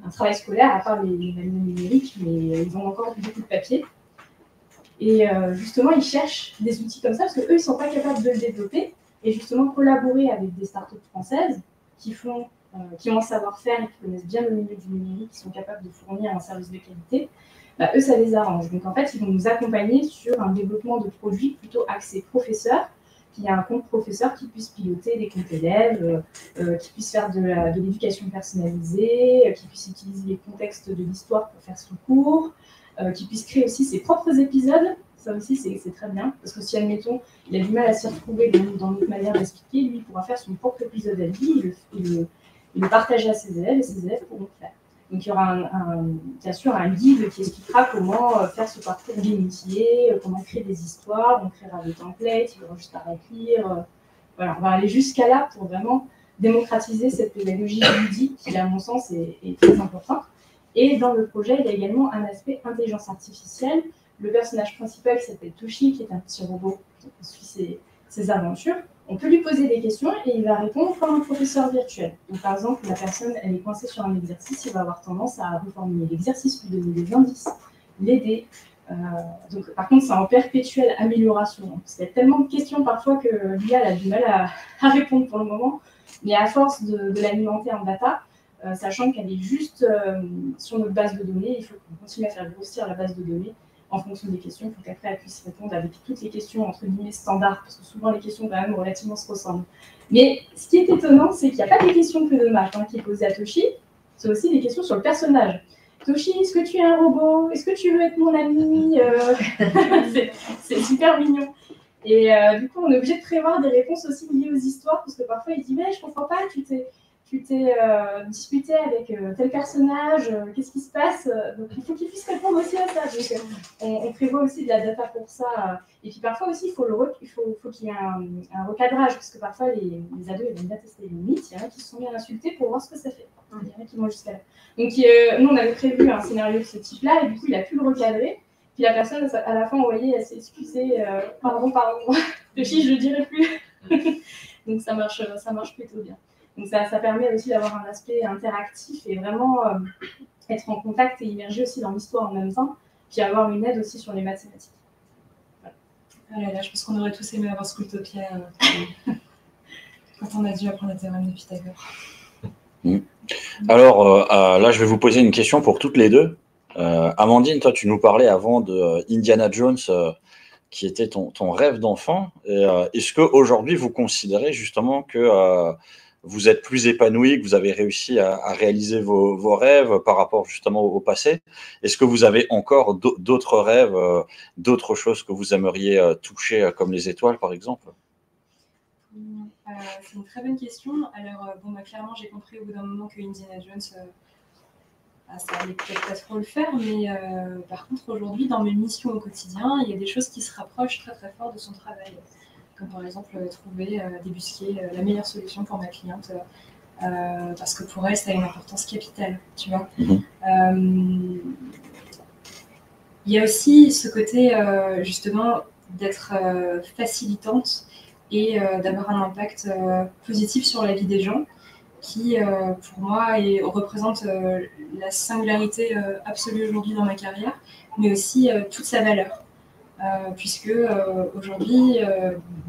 un travail scolaire, à part les manuels numériques, mais ils ont encore beaucoup de papier. Et justement, ils cherchent des outils comme ça, parce qu'eux, ils ne sont pas capables de le développer. Et justement, collaborer avec des startups françaises qui ont un savoir-faire et qui connaissent bien le milieu du numérique, qui sont capables de fournir un service de qualité, eux, ça les arrange. Donc, en fait, ils vont nous accompagner sur un développement de produits plutôt axé professeur, qu'il y a un compte professeur qui puisse piloter des comptes élèves, qui puisse faire de l'éducation personnalisée, qui puisse utiliser les contextes de l'histoire pour faire son cours, qui puisse créer aussi ses propres épisodes. Ça aussi, c'est très bien, parce que si, admettons, il a du mal à s'y retrouver dans notre manière d'expliquer, lui, il pourra faire son propre épisode à lui, il le partager à ses élèves, et ses élèves pourront le faire. Donc, il y aura bien sûr un guide qui expliquera comment faire ce parcours gamifié, comment créer des histoires. On créera des templates, il y aura juste à remplir. Voilà, on va aller jusqu'à là pour vraiment démocratiser cette pédagogie ludique qui, à mon sens, est très importante. Et dans le projet, il y a également un aspect intelligence artificielle. Le personnage principal qui s'appelle Toshi, qui est un petit robot qui suit ses aventures, on peut lui poser des questions et il va répondre comme un professeur virtuel. Donc, par exemple, la personne elle est coincée sur un exercice, il va avoir tendance à reformuler l'exercice, lui donner des indices, l'aider. Donc, par contre, c'est en perpétuelle amélioration. Parce qu'il y a tellement de questions parfois que l'IA a du mal à répondre pour le moment. Mais à force de l'alimenter en data, sachant qu'elle est juste sur notre base de données, il faut qu'on continue à faire grossir la base de données en fonction des questions pour qu'après elle puisse répondre avec toutes les questions entre guillemets standards, parce que souvent les questions quand même relativement se ressemblent. Mais ce qui est étonnant, c'est qu'il n'y a pas des questions que de maths qui est posées à Toshi, c'est aussi des questions sur le personnage. Toshi, est-ce que tu es un robot? Est-ce que tu veux être mon ami? C'est super mignon. Et du coup, on est obligé de prévoir des réponses aussi liées aux histoires, parce que parfois il dit mais je comprends pas, tu t'es disputé avec tel personnage, qu'est-ce qui se passe? Donc il faut qu'il puisse répondre aussi à ça. Donc, on prévoit aussi de la data pour ça. Et puis parfois aussi, il faut qu'il y ait un recadrage, parce que parfois les ados ils vont bien tester les limites. Il y en a qui se sont bien insultés pour voir ce que ça fait. Il y en a qui vont jusqu'à là. Donc nous, on avait prévu un scénario de ce type-là, et du coup, il a pu le recadrer. Puis la personne, à la fin, vous voyez, elle s'est excusée. Pardon, le chi, je ne dirai plus. Donc ça marche plutôt bien. Donc ça permet aussi d'avoir un aspect interactif et vraiment être en contact et immergé aussi dans l'histoire en même temps, puis avoir une aide aussi sur les mathématiques. Voilà. Ah là là, je pense qu'on aurait tous aimé avoir Schooltopia quand on a dû apprendre le théorème de Pythagore. Alors là, je vais vous poser une question pour toutes les deux. Amandine, toi, tu nous parlais avant de Indiana Jones, qui était ton rêve d'enfant. Est-ce qu'aujourd'hui, vous considérez justement que vous êtes plus épanoui, que vous avez réussi à réaliser vos rêves par rapport justement au passé? Est-ce que vous avez encore d'autres rêves, d'autres choses que vous aimeriez toucher, comme les étoiles, par exemple? C'est une très bonne question. Alors, clairement, j'ai compris au bout d'un moment que Indiana Jones, ça allait peut-être pas trop le faire, mais par contre, aujourd'hui, dans mes missions au quotidien, il y a des choses qui se rapprochent très très fort de son travail. Comme par exemple, trouver, débusquer la meilleure solution pour ma cliente, parce que pour elle, ça a une importance capitale, tu vois. Il y a aussi ce côté, justement, d'être facilitante et d'avoir un impact positif sur la vie des gens, qui, pour moi, représente la singularité absolue aujourd'hui dans ma carrière, mais aussi toute sa valeur. Puisque aujourd'hui,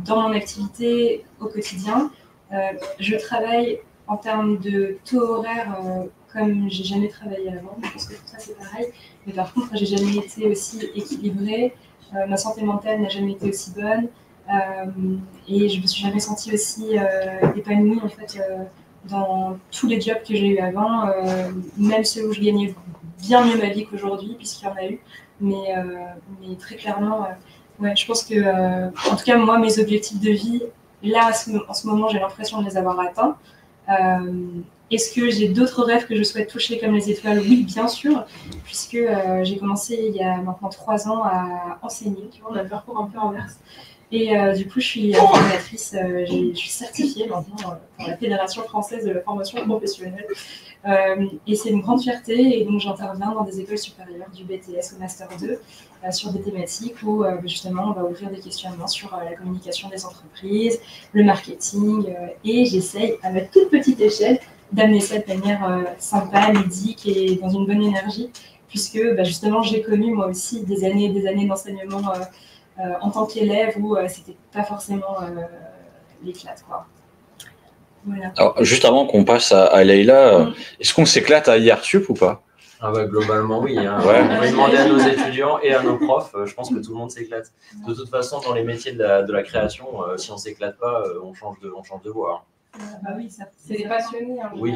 dans mon activité au quotidien, je travaille en termes de taux horaire comme j'ai jamais travaillé avant. Je pense que pour ça, c'est pareil. Mais par contre, j'ai jamais été aussi équilibrée. Ma santé mentale n'a jamais été aussi bonne. Et je me suis jamais sentie aussi épanouie en fait dans tous les jobs que j'ai eu avant, même ceux où je gagnais bien mieux ma vie qu'aujourd'hui, puisqu'il y en a eu. Mais très clairement, ouais, je pense que, en tout cas, moi, mes objectifs de vie, là, en ce moment, j'ai l'impression de les avoir atteints. Est-ce que j'ai d'autres rêves que je souhaite toucher comme les étoiles? Oui, bien sûr, puisque j'ai commencé il y a maintenant 3 ans à enseigner. Tu vois, on a le parcours un peu inverse. Et du coup, je suis formatrice, je suis certifiée maintenant par la Fédération française de la formation professionnelle. Et c'est une grande fierté. Et donc, j'interviens dans des écoles supérieures du BTS au Master 2 sur des thématiques où justement, on va ouvrir des questionnements sur la communication des entreprises, le marketing. Et j'essaye, à ma toute petite échelle, d'amener ça de manière sympa, ludique et dans une bonne énergie. Puisque justement, j'ai connu moi aussi des années et des années d'enseignement en tant qu'élève où c'était pas forcément l'éclate, quoi. Voilà. Alors, juste avant qu'on passe à Leïla, est-ce qu'on s'éclate à IRTUP ou pas? Ah bah, globalement, oui. Hein. Ouais. On va demander à nos étudiants et à nos profs. Je pense que tout le monde s'éclate. De toute façon, dans les métiers de la création, si on ne s'éclate pas, on change de voie. Bah oui, c'est des passionnés. Hein, oui,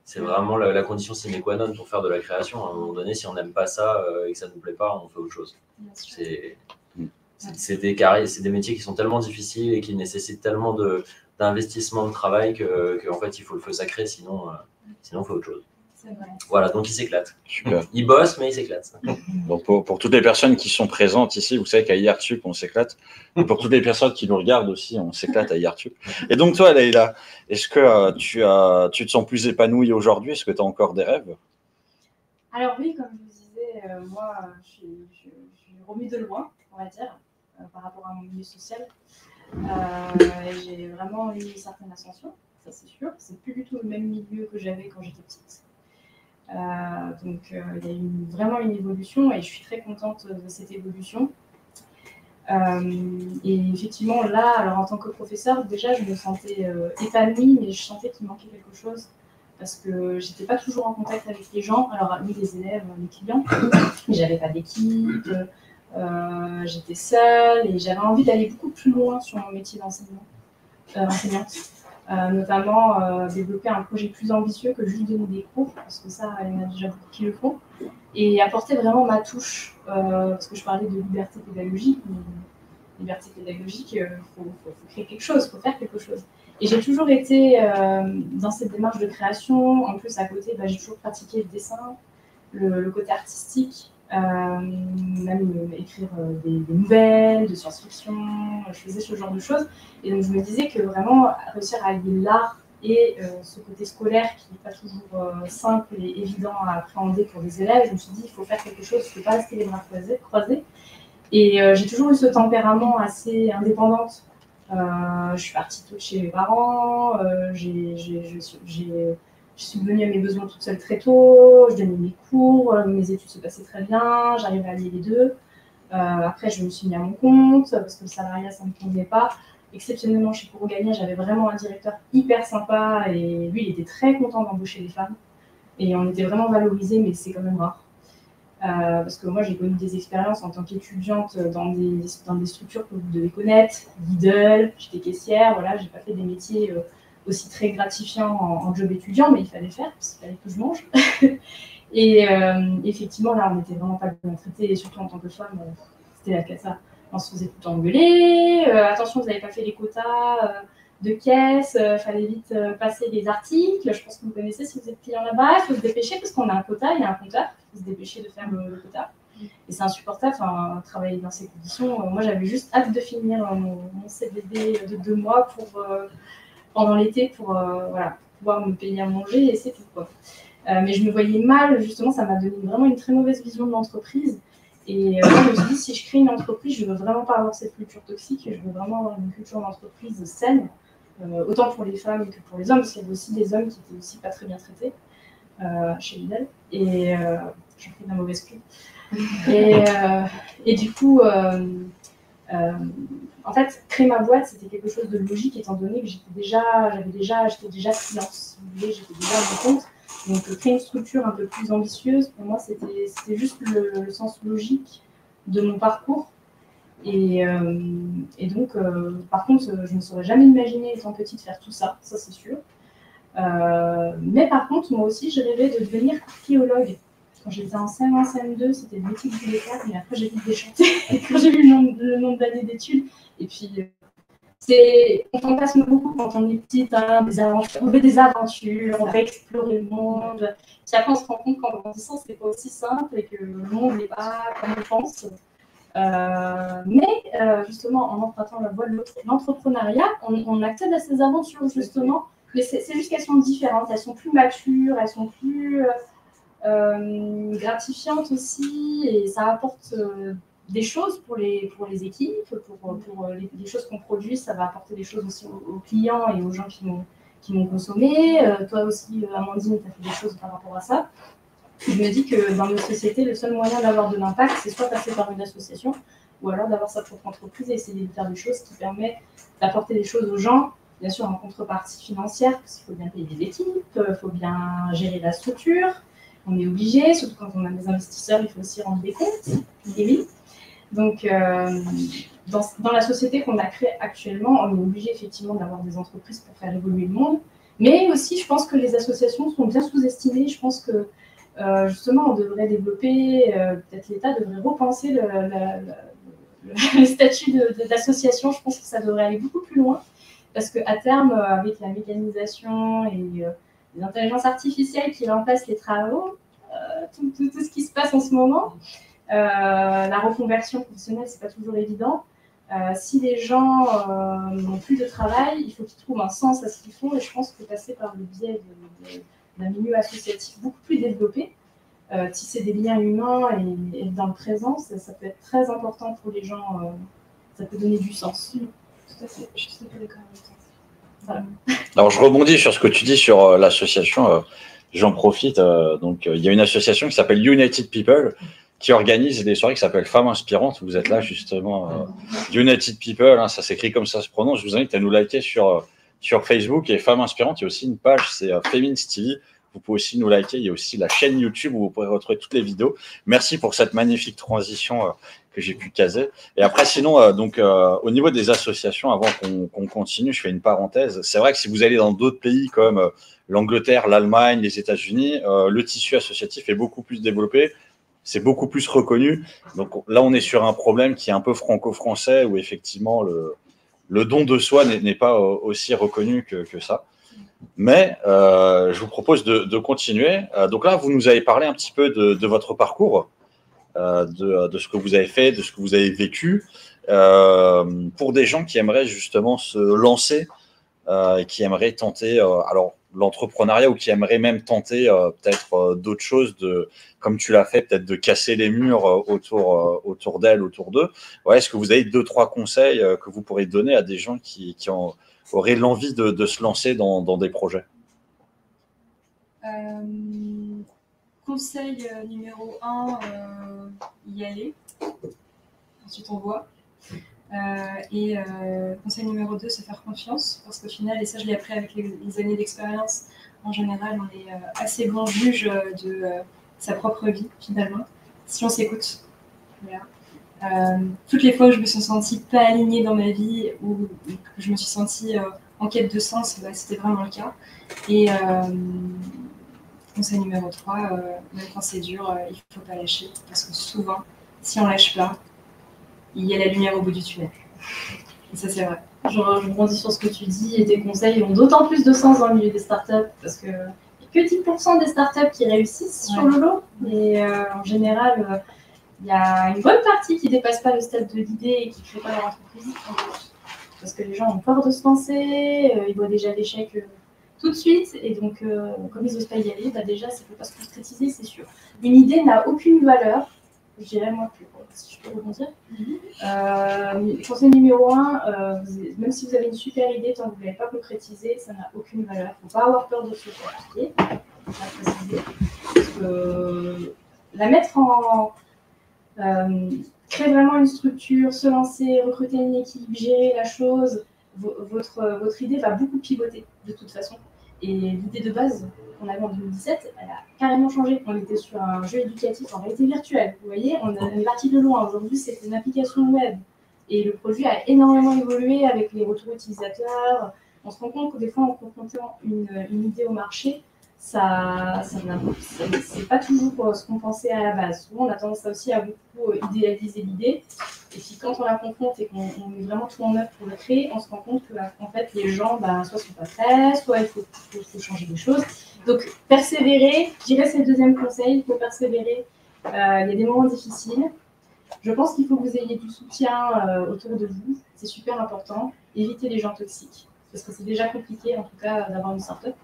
c'est vraiment la condition sine qua non pour faire de la création. À un moment donné, si on n'aime pas ça et que ça ne nous plaît pas, on fait autre chose. C'est des métiers qui sont tellement difficiles et qui nécessitent tellement d'investissement de travail qu'en fait, il faut le feu sacré, sinon on fait autre chose. C'est vrai. Voilà, donc il s'éclate. Super. Il bosse, mais il s'éclate. Donc pour toutes les personnes qui sont présentes ici, vous savez qu'à IRTUP, on s'éclate. Et pour toutes les personnes qui nous regardent aussi, on s'éclate à IRTUP. Et donc toi, Leïla, est-ce que tu te sens plus épanouie aujourd'hui? Est-ce que tu as encore des rêves? Alors oui, comme je vous disais, moi, je suis revenue de loin, on va dire, par rapport à mon milieu social. J'ai vraiment eu une certaine ascension, ça c'est sûr. C'est plus du tout le même milieu que j'avais quand j'étais petite. Donc il y a eu vraiment une évolution et je suis très contente de cette évolution. Et effectivement, là, alors en tant que professeur, déjà, je me sentais épanouie, mais je sentais qu'il manquait quelque chose parce que j'étais pas toujours en contact avec les gens. Alors, oui, les élèves, les clients, mais j'avais pas d'équipe, j'étais seule et j'avais envie d'aller beaucoup plus loin sur mon métier enseignante. Notamment développer un projet plus ambitieux que juste donner des cours, parce que ça, il y en a déjà beaucoup qui le font, et apporter vraiment ma touche, parce que je parlais de liberté pédagogique, mais liberté pédagogique, il faut créer quelque chose, il faut faire quelque chose. Et j'ai toujours été dans cette démarche de création. En plus, à côté, j'ai toujours pratiqué le dessin, le côté artistique, même écrire des nouvelles, de science-fiction, je faisais ce genre de choses. Et donc je me disais que vraiment réussir à allier l'art et ce côté scolaire qui n'est pas toujours simple et évident à appréhender pour les élèves, je me suis dit il faut faire quelque chose, il ne faut pas rester les bras croisés. Et j'ai toujours eu ce tempérament assez indépendante. Je suis partie tôt chez mes parents, je suis venue à mes besoins toute seule très tôt, je donnais mes cours, mes études se passaient très bien, j'arrivais à allier les deux. Après, je me suis mis à mon compte parce que le salariat, ça ne me convenait pas. Exceptionnellement, chez Courgagna, j'avais vraiment un directeur hyper sympa et lui, il était très content d'embaucher les femmes. Et on était vraiment valorisés, mais c'est quand même rare. Parce que moi, j'ai connu des expériences en tant qu'étudiante dans des structures que vous devez connaître, Lidl, j'étais caissière, voilà, j'ai pas fait des métiers aussi très gratifiants en job étudiant, mais il fallait faire, parce qu'il fallait que je mange. Et effectivement, là, on n'était vraiment pas bien traités, et surtout en tant que femme, c'était la cata. On se faisait tout le temps engueuler, attention, vous n'avez pas fait les quotas de caisse, fallait vite passer les articles. Je pense que vous connaissez si vous êtes client là-bas, il faut se dépêcher parce qu'on a un quota, il y a un compteur, il faut se dépêcher de faire le quota. Et c'est insupportable, travailler dans ces conditions. Moi, j'avais juste hâte de finir mon CDD de 2 mois pendant l'été pour pouvoir me payer à manger et c'est tout, quoi. Mais je me voyais mal, justement, ça m'a donné vraiment une très mauvaise vision de l'entreprise. Et moi, je me suis dit, si je crée une entreprise, je ne veux vraiment pas avoir cette culture toxique, je veux vraiment avoir une culture d'entreprise saine, autant pour les femmes que pour les hommes, parce qu'il y avait aussi des hommes qui étaient aussi pas très bien traités chez Lidl. Et j'en fais de la mauvaise pub. Et du coup, en fait, créer ma boîte, c'était quelque chose de logique, étant donné que j'étais déjà freelance, j'étais déjà à mon compte. Donc, créer une structure un peu plus ambitieuse, pour moi, c'était juste le sens logique de mon parcours. Et donc, par contre, je ne me serais jamais imaginé, étant petite, faire tout ça, ça c'est sûr. Mais par contre, moi aussi, je rêvais de devenir archéologue. Quand j'étais en CM1, CM2, c'était le métier que je voulais faire, mais après, j'ai vite déchanté quand j'ai vu le nombre d'années d'études. Et puis, on fantasme beaucoup quand on est petite, hein, on veut des aventures, on veut explorer le monde. Puis après, on se rend compte qu'en grandissant, c'est pas aussi simple et que le monde n'est pas comme on pense. Mais justement, en empruntant la voie de l'entrepreneuriat, on accède à ces aventures, justement. Mais c'est juste qu'elles sont différentes, elles sont plus matures, elles sont plus gratifiantes aussi, et ça apporte des choses pour les équipes, pour les choses qu'on produit, ça va apporter des choses aussi aux clients et aux gens qui vont consommer. Toi aussi, Amandine, tu as fait des choses par rapport à ça. Je me dis que dans notre société, le seul moyen d'avoir de l'impact, c'est soit passer par une association, ou alors d'avoir sa propre entreprise et essayer de faire des choses qui permettent d'apporter des choses aux gens, bien sûr en contrepartie financière, parce qu'il faut bien payer des équipes, il faut bien gérer la structure, on est obligé, surtout quand on a des investisseurs, il faut aussi rendre des comptes. Et oui. Donc, dans la société qu'on a créée actuellement, on est obligé effectivement d'avoir des entreprises pour faire évoluer le monde, mais aussi je pense que les associations sont bien sous-estimées. Je pense que justement on devrait développer, peut-être l'État devrait repenser le statut d'association. Je pense que ça devrait aller beaucoup plus loin, parce qu'à terme, avec la mécanisation et les intelligences artificielles qui remplacent les travaux, tout ce qui se passe en ce moment. La reconversion professionnelle, c'est pas toujours évident. Si les gens n'ont plus de travail, il faut qu'ils trouvent un sens à ce qu'ils font, et je pense que passer par le biais d'un milieu associatif beaucoup plus développé, tisser des liens humains et dans le présent, ça peut être très important pour les gens, ça peut donner du sens. Tout à fait, je suis tout à fait d'accord avec toi. Voilà. Alors, je rebondis sur ce que tu dis sur l'association. J'en profite. Donc, il y a une association qui s'appelle United People qui organise des soirées qui s'appellent Femmes Inspirantes. Vous êtes là, justement. United People, hein, ça s'écrit comme ça se prononce. Je vous invite à nous liker sur Facebook. Et Femmes Inspirantes, il y a aussi une page, c'est Feminist TV. Vous pouvez aussi nous liker. Il y a aussi la chaîne YouTube où vous pourrez retrouver toutes les vidéos. Merci pour cette magnifique transition que j'ai pu caser. Et après, sinon, au niveau des associations, avant qu'on continue, je fais une parenthèse. C'est vrai que si vous allez dans d'autres pays comme l'Angleterre, l'Allemagne, les États-Unis, le tissu associatif est beaucoup plus développé. C'est beaucoup plus reconnu. Donc là, on est sur un problème qui est un peu franco-français où effectivement, le don de soi n'est pas aussi reconnu que ça. Mais je vous propose de continuer. Donc là, vous nous avez parlé un petit peu de votre parcours, de ce que vous avez fait, de ce que vous avez vécu, pour des gens qui aimeraient justement se lancer, qui aimeraient tenter alors l'entrepreneuriat ou qui aimeraient même tenter peut-être d'autres choses, comme tu l'as fait, peut-être de casser les murs autour d'elles, autour d'eux. Ouais, est-ce que vous avez 2-3 conseils que vous pourrez donner à des gens qui auraient l'envie de se lancer dans des projets? Conseil numéro 1, y aller. Ensuite, on voit. Conseil numéro 2, se faire confiance. Parce qu'au final, et ça je l'ai appris avec les années d'expérience, en général, on est assez bon juge de sa propre vie, finalement, si on s'écoute. Voilà. Toutes les fois où je me suis sentie pas alignée dans ma vie ou que je me suis sentie en quête de sens, c'était vraiment le cas. Et conseil numéro 3, même quand c'est dur, il ne faut pas lâcher. Parce que souvent, si on lâche pas, il y a la lumière au bout du tunnel. Et ça, c'est vrai. Je rebondis sur ce que tu dis, et tes conseils ont d'autant plus de sens dans le milieu des startups, parce que que 10% des startups qui réussissent sur le lot. Et en général, il y a une bonne partie qui ne dépasse pas le stade de l'idée et qui ne crée pas leur entreprise. Parce que les gens ont peur de se lancer, ils voient déjà l'échec tout de suite, et donc comme ils n'osent pas y aller, déjà ça ne peut pas se concrétiser, c'est sûr. Une idée n'a aucune valeur, je dirais moi, si je peux rebondir. Conseil numéro 1, même si vous avez une super idée, tant que vous ne l'avez pas concrétisée, ça n'a aucune valeur. Il ne faut pas avoir peur de se faire appliquer, parce que la mettre en... créer vraiment une structure, se lancer, recruter une équipe, gérer la chose, votre idée va beaucoup pivoter de toute façon. Et l'idée de base qu'on avait en 2017, elle a carrément changé. On était sur un jeu éducatif en réalité virtuelle. Vous voyez, on est parti de loin. Aujourd'hui, c'est une application web. Et le produit a énormément évolué avec les retours utilisateurs. On se rend compte que des fois, en confrontant une idée au marché, c'est pas toujours ce qu'on pensait à la base. Souvent, on a tendance aussi à beaucoup idéaliser l'idée. Et puis, quand on la confronte et qu'on met vraiment tout en œuvre pour le créer, on se rend compte que en fait, les gens, soit sont pas prêts, soit il faut changer des choses. Donc, persévérer, je dirais c'est le deuxième conseil, il faut persévérer. Il y a des moments difficiles. Je pense qu'il faut que vous ayez du soutien autour de vous. C'est super important. Évitez les gens toxiques. Parce que c'est déjà compliqué, en tout cas, d'avoir une start-up.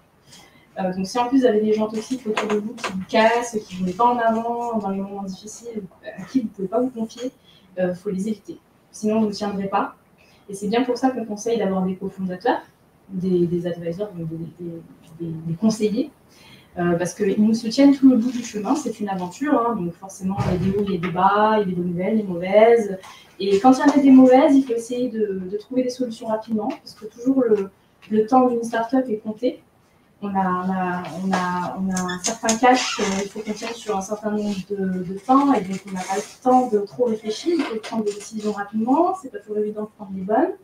Donc, si en plus vous avez des gens toxiques autour de vous qui vous cassent, qui ne vous mettent pas en avant dans les moments difficiles, à qui vous ne pouvez pas vous confier, il faut les éviter. Sinon, vous ne tiendrez pas. Et c'est bien pour ça qu'on conseille d'avoir des cofondateurs, des advisors, des conseillers, parce qu'ils nous soutiennent tout le bout du chemin. C'est une aventure, hein, donc forcément, il y a des hauts, il y a des bas, il y a des bonnes nouvelles, des mauvaises. Et quand il y en a des mauvaises, il faut essayer de trouver des solutions rapidement, parce que toujours le temps d'une start-up est compté. On a un certain cash, il faut qu'on tienne sur un certain nombre de temps, et donc on n'a pas le temps de trop réfléchir, il faut prendre des décisions rapidement, c'est pas toujours évident de prendre les bonnes.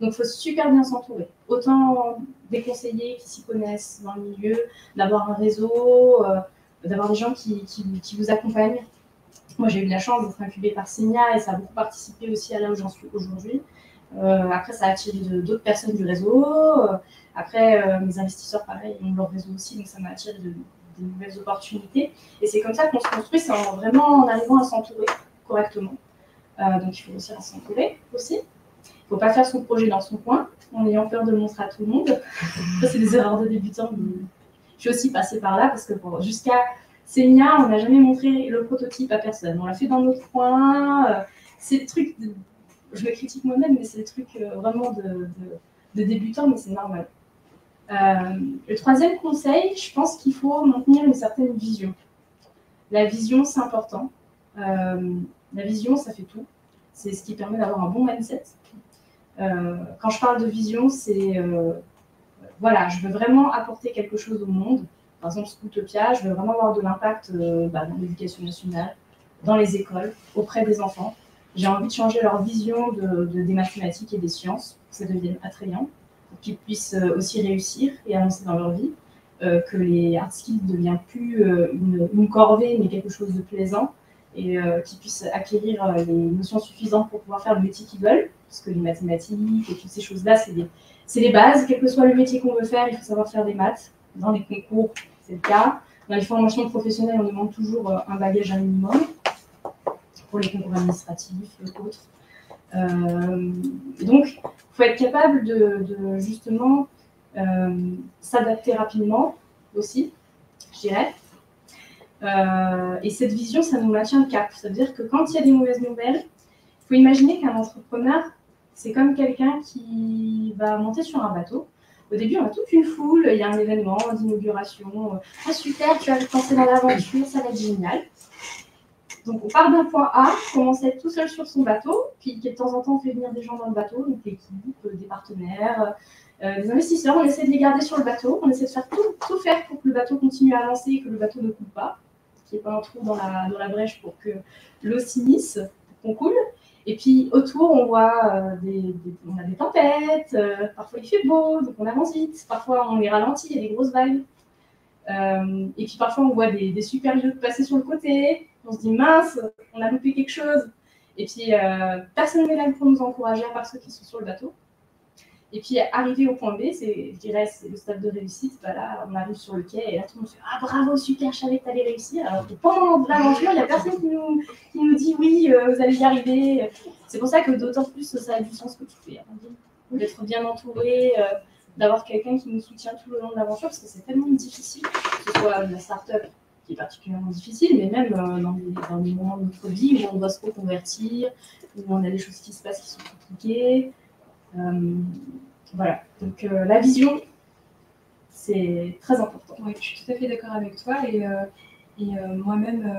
Donc il faut super bien s'entourer. Autant des conseillers qui s'y connaissent dans le milieu, d'avoir un réseau, d'avoir des gens qui vous accompagnent. Moi j'ai eu de la chance d'être incubée par Signia et ça a beaucoup participé aussi à là où j'en suis aujourd'hui. Après, ça a attiré d'autres personnes du réseau. Après, mes investisseurs, pareil, ont leur réseau aussi, donc ça m'a attiré de nouvelles opportunités. Et c'est comme ça qu'on se construit, c'est vraiment en arrivant à s'entourer correctement. Donc, il faut aussi s'entourer aussi. Il ne faut pas faire son projet dans son coin, en ayant peur de le montrer à tout le monde. Ça, c'est des erreurs de débutants. Je suis aussi passée par là, parce que jusqu'à Sénia, on n'a jamais montré le prototype à personne. On l'a fait dans notre coin. C'est le truc, je me critique moi-même, mais c'est le truc vraiment de débutants, mais c'est normal. Le troisième conseil, je pense qu'il faut maintenir une certaine vision. La vision, c'est important. La vision, ça fait tout. C'est ce qui permet d'avoir un bon mindset. Quand je parle de vision, c'est voilà, je veux vraiment apporter quelque chose au monde. Par exemple, Scootopia, je veux vraiment avoir de l'impact dans l'éducation nationale, dans les écoles, auprès des enfants. J'ai envie de changer leur vision des mathématiques et des sciences, pour que ça devienne attrayant, pour qu'ils puissent aussi réussir et avancer dans leur vie, que les hard skills ne deviennent plus une corvée, mais quelque chose de plaisant, et qu'ils puissent acquérir les notions suffisantes pour pouvoir faire le métier qu'ils veulent, parce que les mathématiques et toutes ces choses-là, c'est les bases. Quel que soit le métier qu'on veut faire, il faut savoir faire des maths. Dans les concours, c'est le cas. Dans les formations professionnelles, on demande toujours un bagage un minimum pour les concours administratifs, autres. Donc, il faut être capable de justement s'adapter rapidement aussi, je dirais. Et cette vision, ça nous maintient le cap. Ça veut dire que quand il y a des mauvaises nouvelles, il faut imaginer qu'un entrepreneur, c'est comme quelqu'un qui va monter sur un bateau. Au début, on a toute une foule, il y a un événement d'inauguration. Ah super, tu vas te lancer dans l'aventure, ça va être génial. Donc on part d'un point A, commence à être tout seul sur son bateau, puis de temps en temps on fait venir des gens dans le bateau, donc l'équipe, des partenaires, des investisseurs, on essaie de les garder sur le bateau, on essaie de faire tout faire pour que le bateau continue à avancer et que le bateau ne coule pas, qu'il n'y ait pas un trou dans la brèche pour que l'eau s'immisce, qu'on coule. Et puis autour, on voit on a des tempêtes, parfois il fait beau, donc on avance vite, parfois on est ralenti, il y a des grosses vagues. Et puis parfois on voit des super yachts passer sur le côté, on se dit mince, on a loupé quelque chose. Et puis personne n'est là pour nous encourager à part ceux qui sont sur le bateau. Et puis arriver au point B, je dirais c'est le stade de réussite. Bah là, on arrive sur le quai et là tout le monde fait ah bravo, super, je savais que tu allais réussir. Alors que pendant l'aventure, il n'y a personne qui nous dit oui, vous allez y arriver. C'est pour ça que d'autant plus ça a du sens que tu fais. D'être bien entouré, d'avoir quelqu'un qui nous soutient tout le long de l'aventure, parce que c'est tellement difficile, que ce soit la start-up qui est particulièrement difficile, mais même dans des moments de notre vie où on doit se reconvertir, où on a des choses qui se passent qui sont compliquées. Voilà, donc la vision, c'est très important. Oui, je suis tout à fait d'accord avec toi. Et moi-même,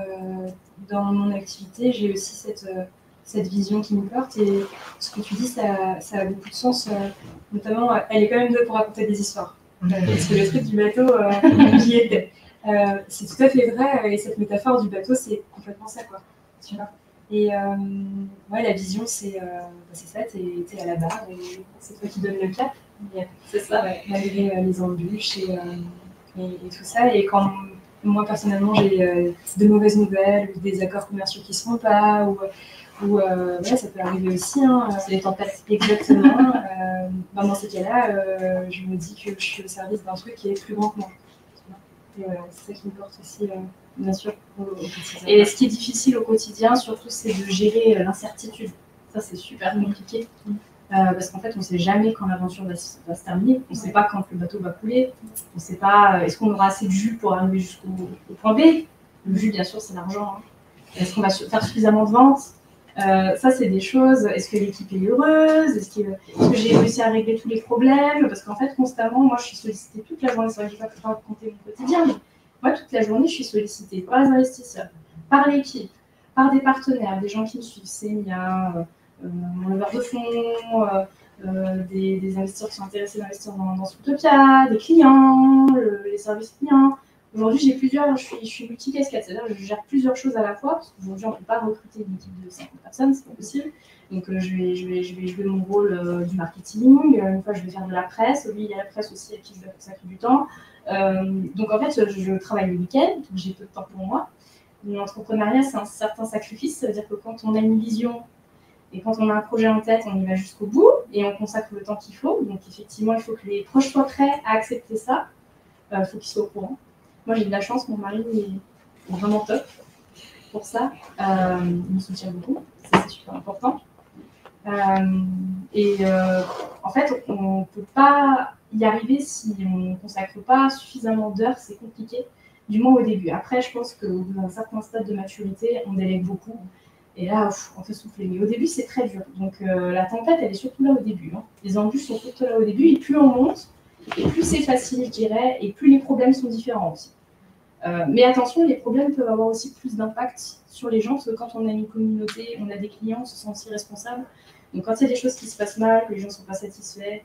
dans mon activité, j'ai aussi cette vision qui me porte. Et ce que tu dis, ça a beaucoup de sens. Notamment, elle est quand même douée pour raconter des histoires. Parce que le truc du bateau, j'y étais. C'est tout à fait vrai. Et cette métaphore du bateau, c'est complètement ça, quoi. Tu vois. Et ouais, la vision, c'est ça, t'es à la barre et c'est toi qui donne le cap. C'est ça, ouais, malgré les embûches et tout ça. Et quand moi, personnellement, j'ai de mauvaises nouvelles ou des accords commerciaux qui ne se font pas, ou ouais, ça peut arriver aussi. Hein, c'est les tempêtes. Exactement. Dans ces cas-là, je me dis que je suis au service d'un truc qui est plus grand que moi. Et c'est ça qui me porte aussi, bien sûr, au quotidien. Et ce qui est difficile au quotidien, surtout, c'est de gérer l'incertitude. Ça, c'est super compliqué. Parce qu'en fait, on ne sait jamais quand l'aventure va se terminer. On ne sait pas quand le bateau va couler. On ne sait pas, est-ce qu'on aura assez de jus pour arriver jusqu'au point B. Le jus, bien sûr, c'est l'argent. Hein. Est-ce qu'on va faire suffisamment de ventes? Ça, c'est des choses. Est-ce que l'équipe est heureuse? Est-ce que j'ai réussi à régler tous les problèmes? Parce qu'en fait, constamment, moi, je suis sollicitée toute la journée. C'est vrai que je ne vais pas raconter mon quotidien, mais moi, toute la journée, je suis sollicitée par les investisseurs, par l'équipe, par des partenaires, des gens qui me suivent, Sénia, mon leveur de fonds, des investisseurs qui sont intéressés d'investir dans Scootopia, des clients, les services clients. Aujourd'hui, je suis multicasquette, c'est-à-dire que je gère plusieurs choses à la fois, parce qu'aujourd'hui, on ne peut pas recruter une équipe de 50 personnes, c'est pas possible. Donc, je vais jouer mon rôle du marketing. Une fois, je vais faire de la presse. Lui, il y a la presse aussi à qui je dois consacrer du temps. Donc, en fait, je travaille le week-end, donc j'ai peu de temps pour moi. L'entrepreneuriat, c'est un certain sacrifice. Ça veut dire que quand on a une vision Et quand on a un projet en tête, on y va jusqu'au bout et on consacre le temps qu'il faut. Donc effectivement, il faut que les proches soient prêts à accepter ça. Il faut qu'ils soient au courant. Moi, j'ai de la chance, mon mari est vraiment top pour ça. Il me soutient beaucoup, ça c'est super important. En fait, on ne peut pas y arriver si on ne consacre pas suffisamment d'heures, c'est compliqué, du moins au début. Après, je pense qu'au bout d'un certain stade de maturité, on délègue beaucoup. Et là, on fait souffler. Mais au début, c'est très dur. Donc la tempête, elle est surtout là au début. Hein. Les embûches sont surtout là au début. Et plus on monte, et plus c'est facile, je dirais, et plus les problèmes sont différents aussi. Mais attention, les problèmes peuvent avoir aussi plus d'impact sur les gens, parce que quand on a une communauté, on a des clients, on se sent aussi responsable. Donc quand il y a des choses qui se passent mal, que les gens ne sont pas satisfaits,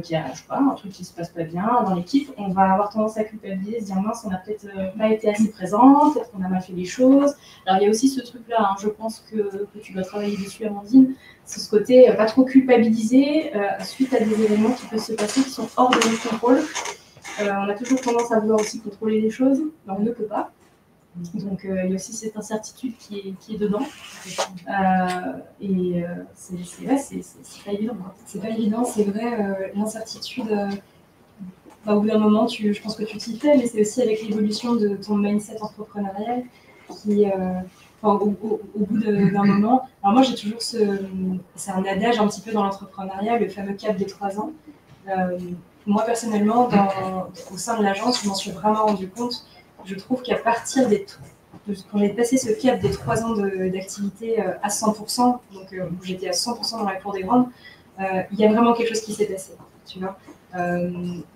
qu'il y a, je sais pas, un truc qui ne se passe pas bien dans l'équipe, on va avoir tendance à culpabiliser, se dire mince, on n'a peut-être pas été assez présent, peut-être qu'on a mal fait les choses. Alors il y a aussi ce truc-là, hein, je pense que tu dois travailler dessus, Amandine, c'est ce côté pas trop culpabiliser suite à des événements qui peuvent se passer qui sont hors de notre contrôle. On a toujours tendance à vouloir aussi contrôler les choses, mais on ne peut pas. Donc il y a aussi cette incertitude qui est dedans. C'est pas évident. C'est pas évident, c'est vrai, l'incertitude, au bout d'un moment, je pense que tu t'y fais, mais c'est aussi avec l'évolution de ton mindset entrepreneurial qui, au bout d'un moment. Alors moi j'ai toujours c'est un adage un petit peu dans l'entrepreneuriat, le fameux cap des 3 ans. Moi personnellement, au sein de l'agence, je m'en suis vraiment rendu compte. Je trouve qu'à partir quand j'ai passé ce cap des 3 ans d'activité à 100%, donc où j'étais à 100% dans la cour des grandes, il y a vraiment quelque chose qui s'est passé, tu vois.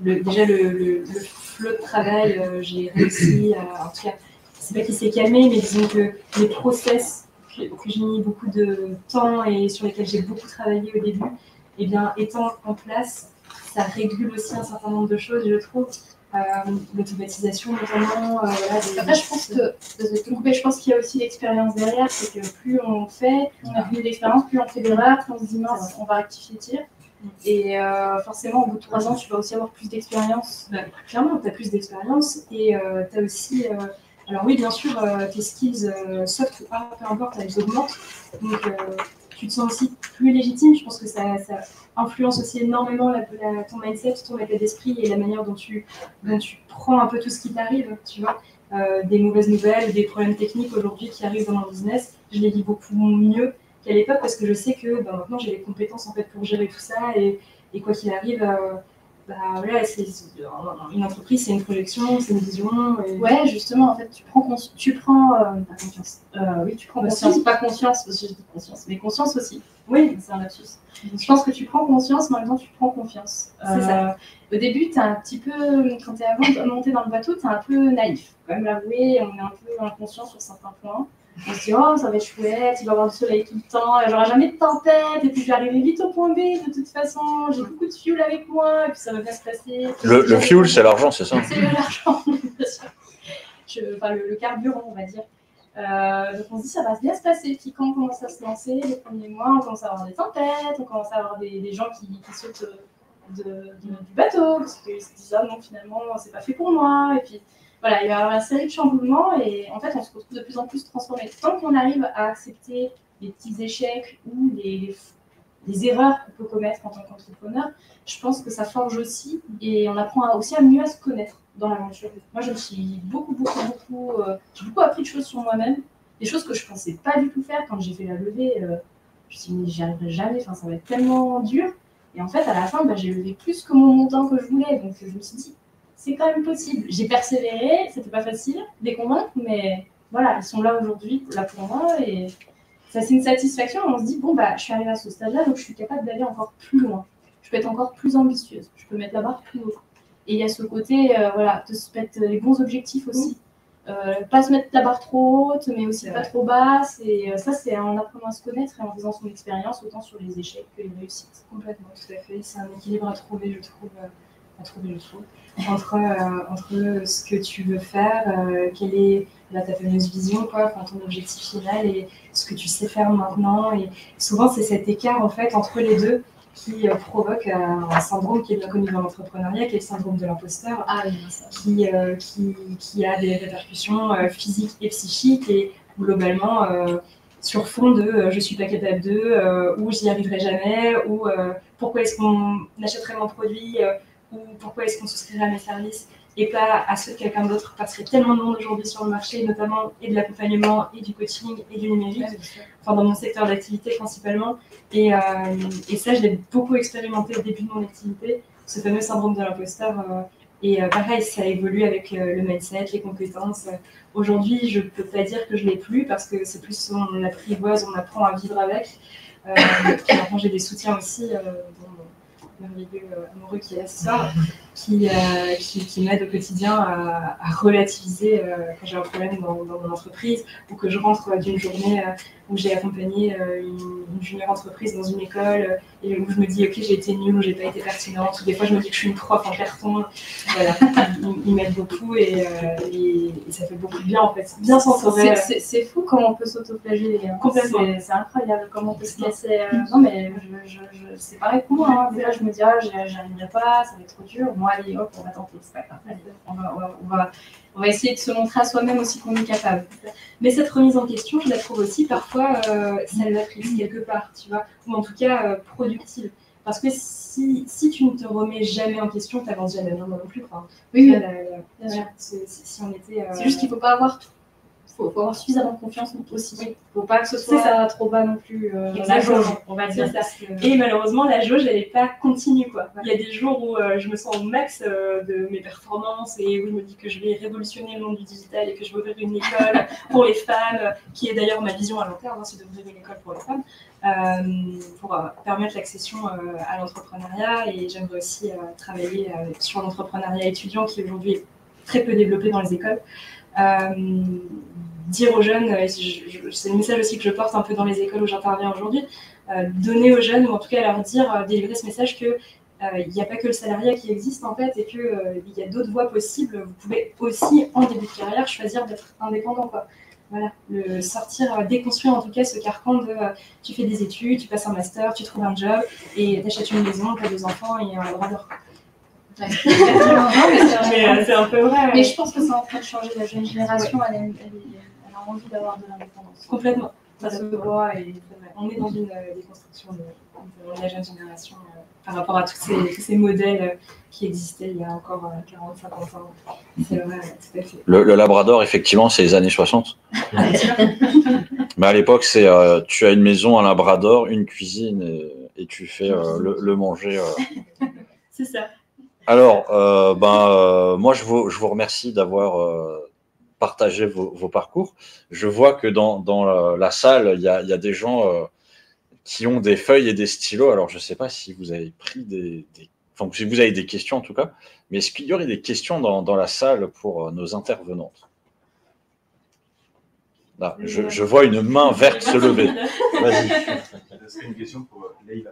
Déjà le flot de travail, j'ai réussi à, en tout cas, c'est pas qu'il s'est calmé, mais disons que les process que j'ai mis beaucoup de temps et sur lesquels j'ai beaucoup travaillé au début, eh bien, étant en place, ça régule aussi un certain nombre de choses, je trouve. L'automatisation notamment. Après, je pense qu'il y a aussi l'expérience derrière, c'est que plus on fait, plus on a vu l'expérience, plus on fait d'erreurs, plus on se dit mince, on va rectifier le tir. Et forcément, au bout de 3 ans, tu vas aussi avoir plus d'expérience. Clairement, tu as plus d'expérience et tu as aussi. Alors, oui, bien sûr, tes skills soft ou hard, peu importe, elles augmentent. Donc, tu te sens aussi plus légitime. Je pense que ça influence aussi énormément ton mindset, ton état d'esprit et la manière dont tu prends un peu tout ce qui t'arrive, tu vois. Des mauvaises nouvelles, des problèmes techniques aujourd'hui qui arrivent dans mon business, je les vis beaucoup mieux qu'à l'époque parce que je sais que maintenant j'ai les compétences en fait pour gérer tout ça et quoi qu'il arrive, voilà, une entreprise, c'est une projection, c'est une vision. Et... Ouais, justement, en fait, tu prends conscience. Oui, tu prends conscience, pas conscience, parce que je dis conscience, mais conscience aussi. Oui, c'est un lapsus. Je pense que tu prends conscience, mais en même temps, tu prends confiance. C'est ça. Au début, tu es un petit peu, quand tu es avant de monter dans le bateau, tu es un peu naïf. Quand même l'avouer, on est un peu inconscient sur certains points. On se dit, oh, ça va être chouette, il va y avoir du soleil tout le temps, il n'y aura jamais de tempête, et puis je vais arriver vite au point B, de toute façon, j'ai beaucoup de fuel avec moi, et puis ça va bien se passer. Le fuel, c'est l'argent, c'est ça? C'est l'argent, bien sûr. Le carburant, on va dire. Donc on se dit, ça va bien se passer. Puis quand on commence à se lancer, les premiers mois, on commence à avoir des tempêtes, on commence à avoir des gens qui sautent du bateau, parce qu'ils se disent, ah non, finalement, c'est pas fait pour moi, et puis... Voilà, il va y avoir une série de chamboulements et en fait, on se retrouve de plus en plus transformé. Tant qu'on arrive à accepter les petits échecs ou les erreurs qu'on peut commettre en tant qu'entrepreneur, je pense que ça forge aussi et on apprend aussi à mieux à se connaître dans l'aventure. Moi, je me suis j'ai beaucoup appris de choses sur moi-même, des choses que je ne pensais pas du tout faire quand j'ai fait la levée. Je me suis dit, mais j'y arriverai jamais, ça va être tellement dur. Et en fait, à la fin, j'ai levé plus que mon montant que je voulais. Donc, je me suis dit, c'est quand même possible. J'ai persévéré, c'était pas facile de les convaincre, mais voilà, ils sont là aujourd'hui, là pour moi, et ça c'est une satisfaction. On se dit, bon, je suis arrivée à ce stade-là, donc je suis capable d'aller encore plus loin. Je peux être encore plus ambitieuse, je peux mettre la barre plus haut. Et il y a ce côté, de se mettre les bons objectifs aussi. Pas se mettre la barre trop haute, mais aussi pas trop basse. Et ça, c'est en apprenant à se connaître et en faisant son expérience, autant sur les échecs que les réussites. Complètement, tout à fait. C'est un équilibre à trouver, je trouve. Entre ce que tu veux faire, quelle est ta fameuse vision, ton objectif final et ce que tu sais faire maintenant. Et souvent, c'est cet écart en fait entre les deux qui provoque un syndrome qui est bien connu dans l'entrepreneuriat, qui est le syndrome de l'imposteur, qui a des répercussions physiques et psychiques et globalement, sur fond de je suis pas capable de, ou j'y arriverai jamais, ou pourquoi est-ce qu'on achèterait mon produit, ou pourquoi est-ce qu'on souscrirait à mes services et pas à ceux de quelqu'un d'autre, parce qu'il y a tellement de monde aujourd'hui sur le marché, notamment et de l'accompagnement, et du coaching, et du numérique, enfin dans mon secteur d'activité principalement, et ça je l'ai beaucoup expérimenté au début de mon activité, ce fameux syndrome de l'imposteur, et pareil, ça évolue avec le mindset, les compétences. Aujourd'hui, je peux pas dire que je l'ai plus, parce que c'est plus on apprivoise, on apprend à vivre avec, puis maintenant j'ai des soutiens aussi, merveilleux amoureux qui est là ce soir, qui m'aide au quotidien à relativiser quand j'ai un problème dans mon entreprise, ou que je rentre d'une journée où j'ai accompagné une junior entreprise dans une école et où je me dis ok, j'ai été nulle ou j'ai pas été pertinente, ou des fois je me dis que je suis une prof en carton. Voilà, il m'aide beaucoup et ça fait beaucoup de bien en fait. Bien s'entourer. C'est fou comment on peut s'autoflageller. Complètement. C'est incroyable comment on peut se casser. Non mais c'est pareil pour moi. Hein. Déjà je me dis j'y arriverai pas, ça va être trop dur. Moi allez hop, on va tenter, c'est pas grave. Allez, on va essayer de se montrer à soi-même aussi qu'on est capable. Mais cette remise en question, je la trouve aussi parfois salvatrice quelque part, tu vois, ou en tout cas productive. Parce que si tu ne te remets jamais en question, tu n'avances jamais bien non plus. Enfin, oui. Si on était, c'est juste qu'il ne faut pas avoir faut avoir suffisamment confiance aussi. Il ne faut pas que ce soit trop bas non plus. La jauge, on va dire. Et malheureusement, la jauge, elle n'est pas continue, quoi. Il y a des jours où je me sens au max de mes performances et où je me dis que je vais révolutionner le monde du digital et que je vais ouvrir une école pour les femmes, qui est d'ailleurs ma vision à long terme, c'est d'ouvrir une école pour les femmes, pour permettre l'accession à l'entrepreneuriat. Et j'aimerais aussi travailler sur l'entrepreneuriat étudiant qui aujourd'hui est très peu développé dans les écoles. Dire aux jeunes, c'est le message aussi que je porte un peu dans les écoles où j'interviens aujourd'hui, donner aux jeunes, ou en tout cas leur dire, délivrer ce message que il n'y a pas que le salariat qui existe en fait, et qu'il y a d'autres voies possibles. Vous pouvez aussi, en début de carrière, choisir d'être indépendant, quoi. Voilà, déconstruire en tout cas ce carcan de tu fais des études, tu passes un master, tu trouves un job, et tu achètes une maison, tu as 2 enfants et un labrador. Ouais. C'est un peu vrai. Mais je pense que c'est en train de changer. La jeune génération, elle a envie d'avoir de l'indépendance. Complètement. Ça se voit et on est dans une déconstruction de la jeune génération par rapport à tous ces modèles qui existaient il y a encore 40-50 ans. C'est vrai, tout à fait. Le Labrador, effectivement, c'est les années 60. Mais à l'époque, c'est tu as une maison, un Labrador, une cuisine et tu fais le manger. C'est ça. Alors, moi, je vous remercie d'avoir partagé vos parcours. Je vois que dans la salle, il y a des gens qui ont des feuilles et des stylos. Alors, je ne sais pas si vous avez pris enfin, si vous avez des questions en tout cas, mais est-ce qu'il y aurait des questions dans la salle pour nos intervenantes? Là, je vois une main verte se lever. Vas-y. Ce serait une question pour Leïla.